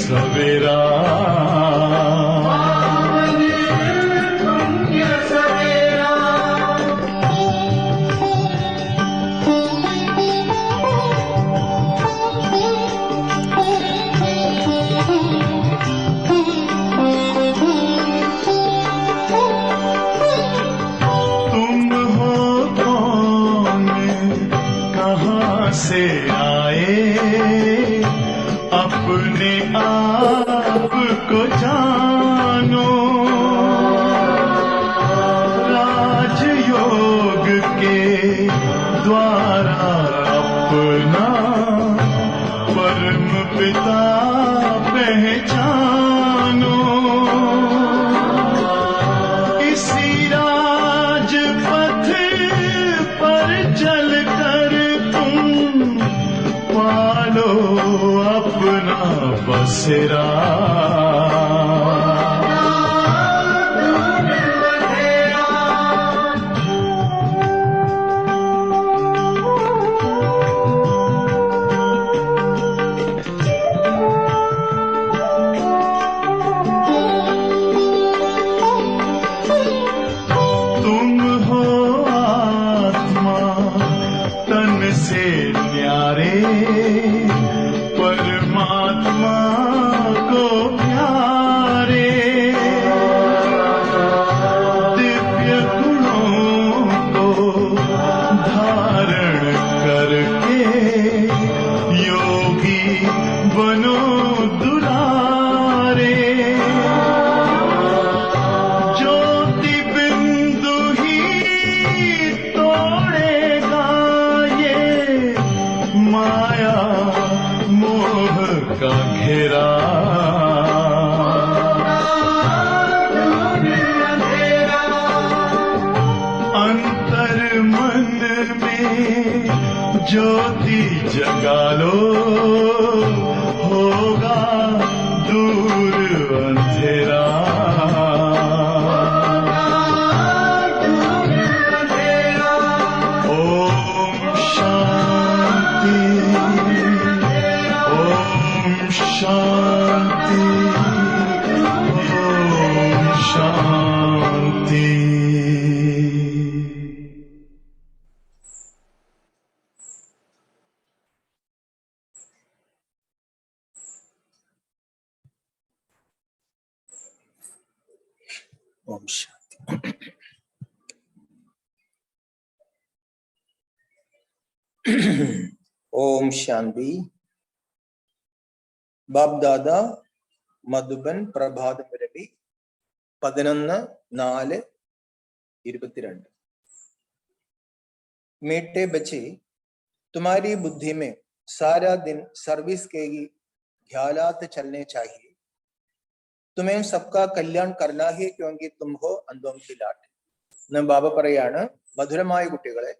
सवेरा से आए अपने आप को जानो राजयोग के द्वारा अपना परम पिता पहचानो इसी राजपथ पर चलकर पालो अपना बसेरा तुम हो आत्मा तन से न्यारे परमात्मा को प्यारे दिव्य गुणों को धारण करके योगी बनो दुलारे ज्योति बिंदु ही तोड़ेगा ये माया मोह का घेरा अंतर मन में ज्योति जगा लो होगा दूर अंधेरा ओम शांति शांति ओम शांति। ओम शांति। ओम शांति। ബാബ്ദാദ മധുബൻ പ്രഭാത മുരളി 11-4-22। मीठे बच्चे, तुम्हारी बुद्धि में सारा दिन सर्विस के ख्यालात चलने चाहिए। तुम्हें सबका कल्याण करना है क्योंकि तुम हो अंधों की लाट। न ബാബ പറയാണ്, മധുരമായ കുട്ടികളെ,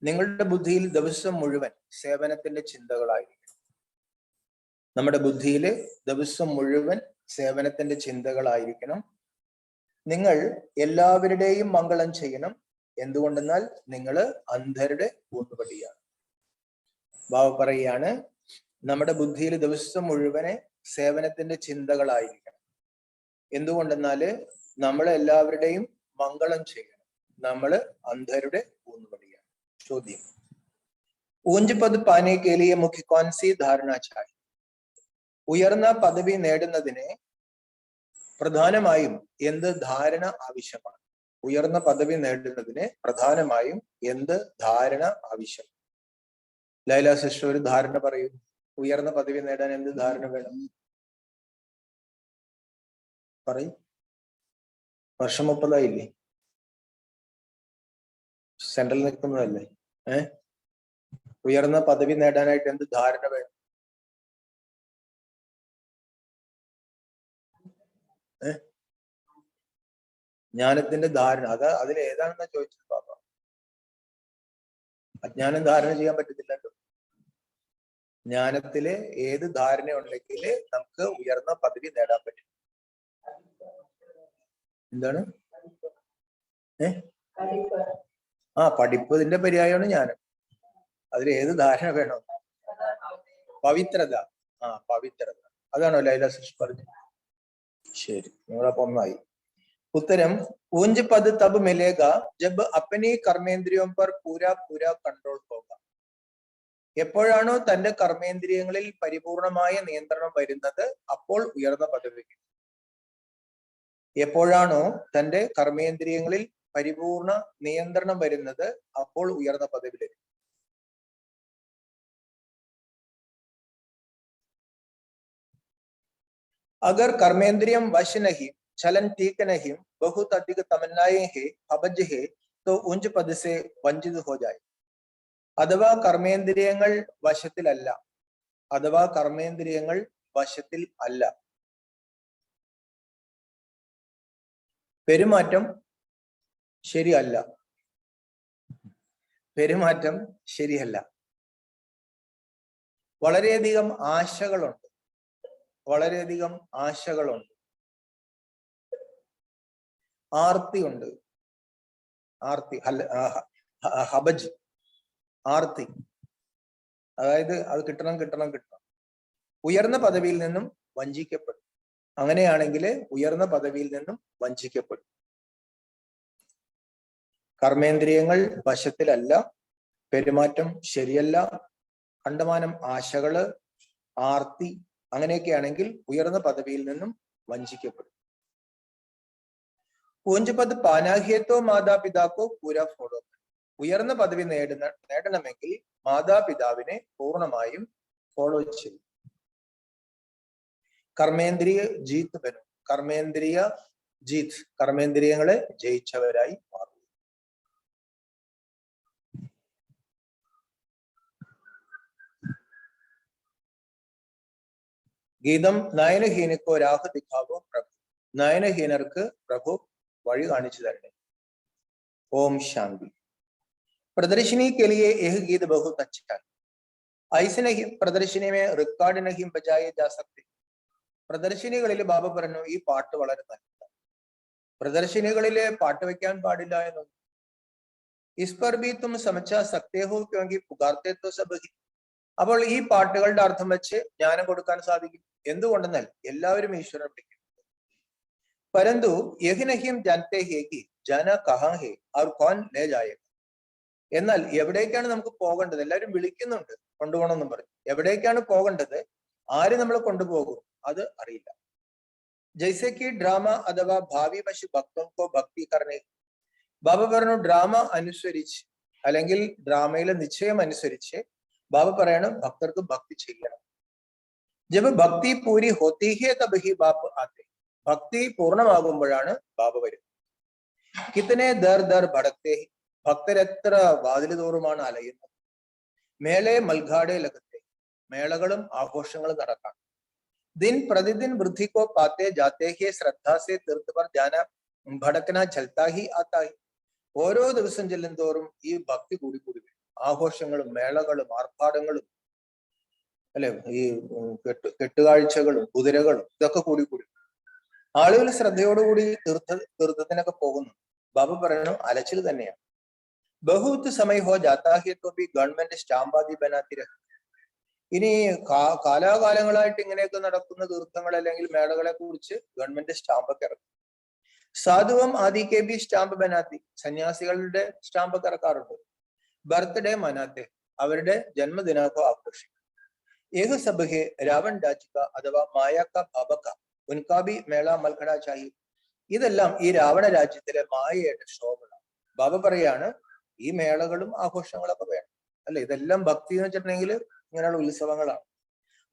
നിങ്ങളുടെ ബുദ്ധിയിൽ ദിവസം മുഴുവൻ സേവനത്തിന്റെ ചിന്തകളായിരിക്കും. നമ്മുടെ ബുദ്ധിയിൽ ദിവസം മുഴുവൻ സേവനത്തിന്റെ ചിന്തകളായിരിക്കണം. നിങ്ങൾ എല്ലാവരുടെയും മംഗളം ചെയ്യണം. എന്തുകൊണ്ടെന്നാൽ നിങ്ങൾ അന്ധരുടെ ഊന്നുവടിയാണ്. ബാബ പറയുകയാണ്, നമ്മുടെ ബുദ്ധിയിൽ ദിവസം മുഴുവനെ സേവനത്തിന്റെ ചിന്തകളായിരിക്കണം. എന്തുകൊണ്ടെന്നാല് നമ്മൾ എല്ലാവരുടെയും മംഗളം ചെയ്യണം. നമ്മൾ അന്ധരുടെ ഊന്നുവടിയാണ്. ചോദ്യം, ऊंच पद पाने के लिए मुख्य कौन सी धारणा चाहिए? ഉയർന്ന പദവി നേടുന്നതിന് പ്രധാനമായും എന്ത് ധാരണ ആവശ്യമാണ്? ഉയർന്ന പദവി നേടുന്നതിന് പ്രധാനമായും എന്ത് ധാരണ ആവശ്യം? ലൈല സിസ്റ്റർ ഒരു ധാരണ പറയൂ. ഉയർന്ന പദവി നേടാൻ എന്ത് ധാരണ വേണം? പറയൂ. വർഷം 30 സെൻട്രൽ നിൽക്കുന്നതല്ലേ? ഉയർന്ന പദവി നേടാനായിട്ട് എന്ത് ധാരണ വേണം? ജ്ഞാനത്തിന്റെ ധാരണ. അതിൽ ഏതാണെന്നാ ചോദിച്ചത് ബാബ. അജ്ഞാനം ധാരണ ചെയ്യാൻ പറ്റത്തില്ലല്ലോ. ജ്ഞാനത്തില് ഏത് ധാരണ ഉണ്ടെങ്കിൽ നമുക്ക് ഉയർന്ന പദവി നേടാൻ പറ്റും. എന്താണ്? പഠിപ്പതിന്റെ പര്യായമാണ് ജ്ഞാനം. അതിൽ ഏത് ധാരണ വേണം? പവിത്രത. പവിത്രത. അതാണോ ലൈല സിസ്റ്റർ പറഞ്ഞത്? ശരി, നിങ്ങളപ്പോ ഒന്നായി. उत्तरम ऊंज पद तब मिलेगा जब अपनी कर्मेंद्रियों पर पूरा पूरा कंट्रोल होगा. എപ്പോഴാണോ തന്റെ കർമ്മേന്ദ്രിയങ്ങളിൽ പരിപൂർണമായ നിയന്ത്രണം വരുന്നത് അപ്പോൾ ഉയർന്ന പദവി. എപ്പോഴാണോ തന്റെ കർമ്മേന്ദ്രിയങ്ങളിൽ പരിപൂർണ നിയന്ത്രണം വരുന്നത് അപ്പോൾ ഉയർന്ന പദവി ലഭിക്കും. अगर कर्मेंद्रियम वश नहीं, चलन ठीक नहीं, बहुत अधिक तमन्नाएं है, अबज है, तो उंच पद से वंचित हो जाए. अथवा कर्मेंद्रियങ്ങൾ വശത്തിലല്ല, അഥവാ കർമ്മേന്ദ്രിയങ്ങൾ വശത്തിൽ അല്ല, പെരുമാറ്റം ശരിയല്ല, പെരുമാറ്റം ശരിയല്ല, വളരെയധികം ആശകളുണ്ട്, വളരെയധികം ആശകളുണ്ട്, ആർത്തിയുണ്ട്, ആർത്തി ഹബജ്, ആർത്തി, അതായത് അത് കിട്ടണം കിട്ടണം കിട്ടണം, ഉയർന്ന പദവിയിൽ നിന്നും വഞ്ചിക്കപ്പെടും. അങ്ങനെയാണെങ്കിൽ ഉയർന്ന പദവിയിൽ നിന്നും വഞ്ചിക്കപ്പെടും. കർമ്മേന്ദ്രിയങ്ങൾ വശത്തിലല്ല, പെരുമാറ്റം ശരിയല്ല, കണ്ടമാനം ആശകള്, ആർത്തി, അങ്ങനെയൊക്കെയാണെങ്കിൽ ഉയർന്ന പദവിയിൽ നിന്നും വഞ്ചിക്കപ്പെടും. പൂഞ്ചപദ് പാനാഹിയത്തോ മാതാപിതാക്കോ പൂര ഫോളോ. ഉയർന്ന പദവി നേടണമെങ്കിൽ മാതാപിതാവിനെ പൂർണ്ണമായും ഫോളോ ചെയ്യും. കർമ്മേന്ദ്രിയ ജീത്ത് ബനും, കർമ്മേന്ദ്രിയ ജീത്ത്, കർമ്മേന്ദ്രിയങ്ങളെ ജയിച്ചവരായി മാറും. ഗീതം നയനഹീനക്കോ രാഹ ദിഖാവോ പ്രഭു. നയനഹീനർക്ക് പ്രഭു വഴി കാണിച്ചു തരണേ. ഓം ശാന്തി. प्रदर्शनी के लिए यह गीत बहुत अच्छा है. ऐसे नहीं प्रदर्शनी में रिकॉर्ड नहीं बजाए जा सकते. പ്രദർശനികളിൽ ബാബ പറഞ്ഞു ഈ പാട്ട് വളരെ നല്ലതാണ്, പ്രദർശനികളിലെ പാട്ട് വെക്കാൻ പാടില്ല എന്നൊന്നും. इस पर भी तुम समझा सकते हो क्योंकि पुकारते तो सब ही. അപ്പോൾ ഈ പാട്ടുകളുടെ അർത്ഥം വെച്ച് ജ്ഞാനം കൊടുക്കാൻ സാധിക്കും. എന്തുകൊണ്ടെന്നാൽ എല്ലാവരും ഈശ്വരനെ വിളിക്കും. परंतु यही नहीं जानते हैं कि जाना कहाँ है और कौन ले जाएगा. എന്നാൽ എവിടേക്കാണ് നമുക്ക് പോകേണ്ടത്? എല്ലാവരും വിളിക്കുന്നുണ്ട് കൊണ്ടുപോകണമെന്നും പറയും. എവിടേക്കാണ് പോകേണ്ടത്, ആര് നമ്മളെ കൊണ്ടുപോകും, അത് അറിയില്ല. ജൈസെ കി ഡ്രാമ അഥവാ ഭാവി വശ് ഭക്തോ ഭക്തി കർണേ. ബാബ പറഞ്ഞു ഡ്രാമ അനുസരിച്ച് അല്ലെങ്കിൽ ഡ്രാമയിലെ നിശ്ചയം അനുസരിച്ച് ബാബ പറയണം ഭക്തർക്ക് ഭക്തി ചെയ്യണം. ജബ് ഭക്തി പൂരി ഹോത്തി ഹേ തബ് ഹി ബാബ ആത്തെ. ഭക്തി പൂർണ്ണമാകുമ്പോഴാണ് ബാബ വരുന്നത്. കിത്തനെ ദർ ദർ ഭടക്തേ. ഭക്തരെത്ര വാതില് തോറുമാണ് അലയുന്നത്. മേളെ മൽഘാടെ ലഗത്തെ. മേളകളും ആഘോഷങ്ങളും നടക്കാം. ദിൻ പ്രതിദിൻ വൃദ്ധിക്കോ പാത്തെ ജാത്തെ ഹി ശ്രദ്ധ സെ തീർത്ത് പർ ജാന ഭടക്കന ചൽത്താ ഹി ആത്താ ഹി. ഓരോ ദിവസം ചെല്ലുന്തോറും ഈ ഭക്തി കൂടി കൂടി വരും. ആഘോഷങ്ങളും മേളകളും ആർഭാടങ്ങളും അല്ലെ, ഈ കെട്ടുകാഴ്ചകളും കുതിരകളും ഇതൊക്കെ കൂടി കൂടി ആളുകൾ ശ്രദ്ധയോടുകൂടി തീർത്ഥത്തിനൊക്കെ പോകുന്നു. ബാബ പറയണു അലച്ചിൽ തന്നെയാണ്. ബഹുത്ത് സമയ ഹോ ജാത്താ ഹി തോ ഭി ഗവൺമെന്റ് സ്റ്റാമ്പാദി ബനാത്തി രഹി. ഇനി കാലാകാലങ്ങളായിട്ട് ഇങ്ങനെയൊക്കെ നടക്കുന്ന തീർത്ഥങ്ങൾ അല്ലെങ്കിൽ മേളകളെ കുറിച്ച് ഗവൺമെന്റ് സ്റ്റാമ്പൊക്കെ ഇറക്കും. സാധുവം ആദി കെ ബി സ്റ്റാമ്പ് ബനാത്തി. സന്യാസികളുടെ സ്റ്റാമ്പൊക്കെ ഇറക്കാറുണ്ട്. ബർത്ത്ഡേ മനാത്തെ, അവരുടെ ജന്മദിനമൊക്കെ ആഘോഷിക്കും. ഏക സബഹെ രാവൺ രാജിക അഥവാ മായാക്ക ബാബക്ക ഉൻകാബി മേള മൽഖട ചാഹി. ഇതെല്ലാം ഈ രാവണ രാജ്യത്തിലെ മായയുടെ ഷോകളാണ്. ബാബ പറയാണ് ഈ മേളകളും ആഘോഷങ്ങളൊക്കെ വേണം അല്ലെ. ഇതെല്ലാം ഭക്തി എന്ന് വെച്ചിട്ടുണ്ടെങ്കിൽ ഇങ്ങനെയുള്ള ഉത്സവങ്ങളാണ്.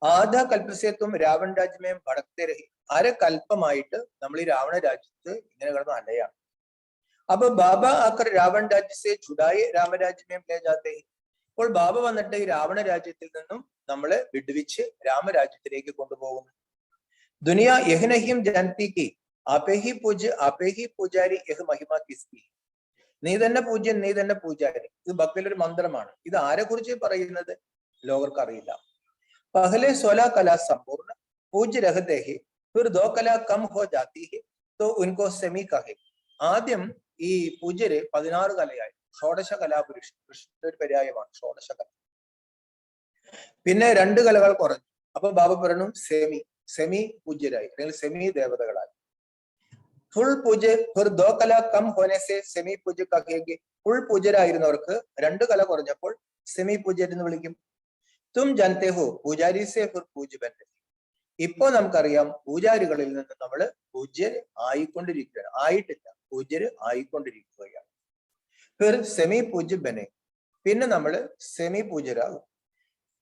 ആദ്യ കൽപ്പസ്യത്വം രാവൺ രാജ്യമേം ഭടക്തെ രഹി. അരകൽപ്പമായിട്ട് നമ്മൾ ഈ രാവണ രാജ്യത്ത് ഇങ്ങനെ കിടന്ന് അലയാണ്. അപ്പൊ ബാബ ആക്കർ രാവൺ രാജ്യത്തെ ചുടായി രാമരാജ്യമേം ലേ ജാത്തെ ഹി. അപ്പോൾ ബാബ വന്നിട്ട് ഈ രാവണ രാജ്യത്തിൽ നിന്നും നമ്മളെ വിടുവിച്ച് രാമരാജ്യത്തിലേക്ക് കൊണ്ടുപോകുന്നു. ദുനിയ യഹ് നഹിം ജാൻതി കി ആപേ ഹി പൂജ്യ ആപേ ഹി പൂജാരി യഹ് മഹിമ കിസ്കി. നീ തന്നെ പൂജ്യൻ, നീ തന്നെ പൂജാരി. ഇത് ഭക്തിയിലൊരു മന്ത്രമാണ്. ഇത് ആരെ കുറിച്ച് പറയുന്നത് ലോകർക്ക് അറിയില്ല. പഹലെ 16 കലാ സമ്പൂർണ്ണ പൂജ്യ രഹത്തെ ഹി ഫിർ 2 കലാ കം ഹോ ജാതി ഹി തോ ഉൻകോ സെമി കഹെ. ആദ്യം ഈ പൂജ്യര് 16 കലയായി. ഷോഡശ കലാപുരുഷൻ, കൃഷ്ണന്റെ ഒരു പര്യായമാണ് ഷോഡശ കല. പിന്നെ 2 കലകൾ കുറഞ്ഞു. അപ്പൊ ബാബ പറഞ്ഞു സെമി, സെമി പൂജ്യരായി അല്ലെങ്കിൽ സെമി ദേവതകളായി. ഫുൾ പൂജ്യ ഫിർ ദോ കല കം ഹോനെ സെ സെമി പൂജ്യ കഹേഗി. ഫുൾ പൂജ്യരായിരുന്നവർക്ക് 2 കല കുറഞ്ഞപ്പോൾ സെമി പൂജ്യർ എന്ന് വിളിക്കും. തും ജാൻതേ ഹോ പൂജാരി സെ ഫിർ പൂജ്യ ബൻതേ. ഇപ്പോ നമുക്കറിയാം പൂജാരികളിൽ നിന്ന് നമ്മൾ പൂജ്യർ ആയിക്കൊണ്ടിരിക്കുകയാണ്, ആയിട്ടില്ല, പൂജ്യര് ആയിക്കൊണ്ടിരിക്കുകയാണ്. ഫിർ സെമി പൂജ്യ ബനെ, പിന്നെ നമ്മൾ സെമി പൂജ്യരാകും.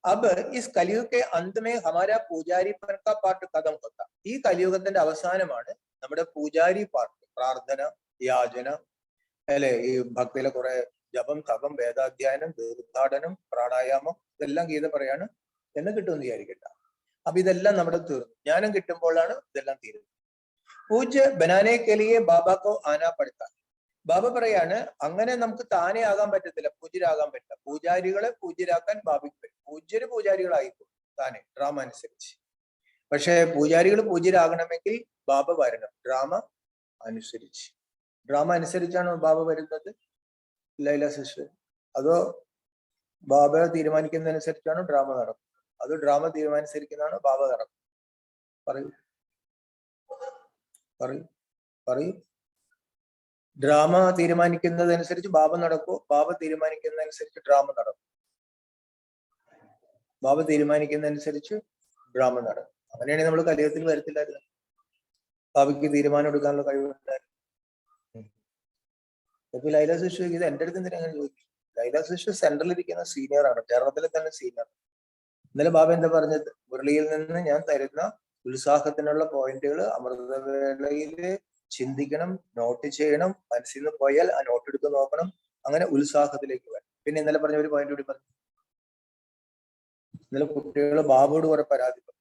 अब इस कलयुग के अंत में हमारा पूजारी पर का पार्ट खत्म होता. ഈ കലിയുഗത്തിന്റെ അവസാനമാണ് നമ്മുടെ പൂജാരി പാർട്ട്. പ്രാർത്ഥന, യാചന, അല്ലെ, ഈ ഭക്തിയിലെ കുറെ ജപം, തപം, വേദാധ്യയനം, തീർത്ഥാടനം, പ്രാണായാമം, ഇതെല്ലാം ഗീത പറയാണ് എന്ന് കിട്ടുമെന്ന് വിചാരിക്കണ്ട. അപ്പൊ ഇതെല്ലാം നമ്മുടെ തീർന്നു. ജ്ഞാനം കിട്ടുമ്പോഴാണ് ഇതെല്ലാം തീരുന്നത്. പൂജ്യ ബനാനെ കെലിയെ ബാബാക്കോ ആനാ പടുത്ത. ബാബ പറയാണ് അങ്ങനെ നമുക്ക് താനെ ആകാൻ പറ്റത്തില്ല, പൂജ്യരാകാൻ പറ്റില്ല. പൂജാരികളെ പൂജ്യരാക്കാൻ ബാബയ്ക്ക് പറ്റും. പൂജ്യര് പൂജാരികളായിക്കോളും താനെ ഡ്രാമ അനുസരിച്ച്. പക്ഷെ പൂജാരികൾ പൂജ്യരാകണമെങ്കിൽ ബാബ വരണം ഡ്രാമ അനുസരിച്ച്. ഡ്രാമ അനുസരിച്ചാണോ ബാബ വരുന്നത് ലൈല സിസ്റ്റർ? അതോ ബാബ തീരുമാനിക്കുന്നതനുസരിച്ചാണോ ഡ്രാമ നടക്കുന്നത്? അത് ഡ്രാമ തീരുമാനിച്ചിരിക്കുന്നതാണോ ബാബ നടക്കുന്നത്? പറയൂ പറയൂ പറയൂ. ഡ്രാമ തീരുമാനിക്കുന്നതനുസരിച്ച് ബാബ നടക്കൂ, ബാബ തീരുമാനിക്കുന്നതനുസരിച്ച് ഡ്രാമ നടക്കും. ബാബ തീരുമാനിക്കുന്നതനുസരിച്ച് ഡ്രാമ നടക്കും. അങ്ങനെയാണെങ്കിൽ നമ്മൾ കലിയുഗത്തിൽ വരത്തില്ലായിരുന്നു. ബാബയ്ക്ക് തീരുമാനം എടുക്കാനുള്ള കഴിവുണ്ടായിരുന്നു. ഇപ്പൊ ലൈല സിസ്റ്റർ ഇത് എന്റെ അടുത്ത് എന്തിനാ അങ്ങനെ ചോദിച്ചു? ലൈല സിസ്റ്റർ സെൻട്രലിൽ ഇരിക്കുന്ന സീനിയർ ആണ്, കേരളത്തിലെ തന്നെ സീനിയർ. ഇന്നലെ ബാബ എന്താ പറഞ്ഞത്? മുരളിയിൽ നിന്ന് ഞാൻ തരുന്ന ഉത്സാഹത്തിനുള്ള പോയിന്റുകൾ അമൃതവേളയില് ചിന്തിക്കണം, നോട്ട് ചെയ്യണം. മനസ്സിൽ നിന്ന് പോയാൽ ആ നോട്ട് എടുത്ത് നോക്കണം, അങ്ങനെ ഉത്സാഹത്തിലേക്ക് വരണം. പിന്നെ ഇന്നലെ പറഞ്ഞ ഒരു പോയിന്റ് കൂടി പറഞ്ഞു. ഇന്നലെ കുട്ടികൾ ബാബയോട് കുറെ പരാതി പറഞ്ഞു.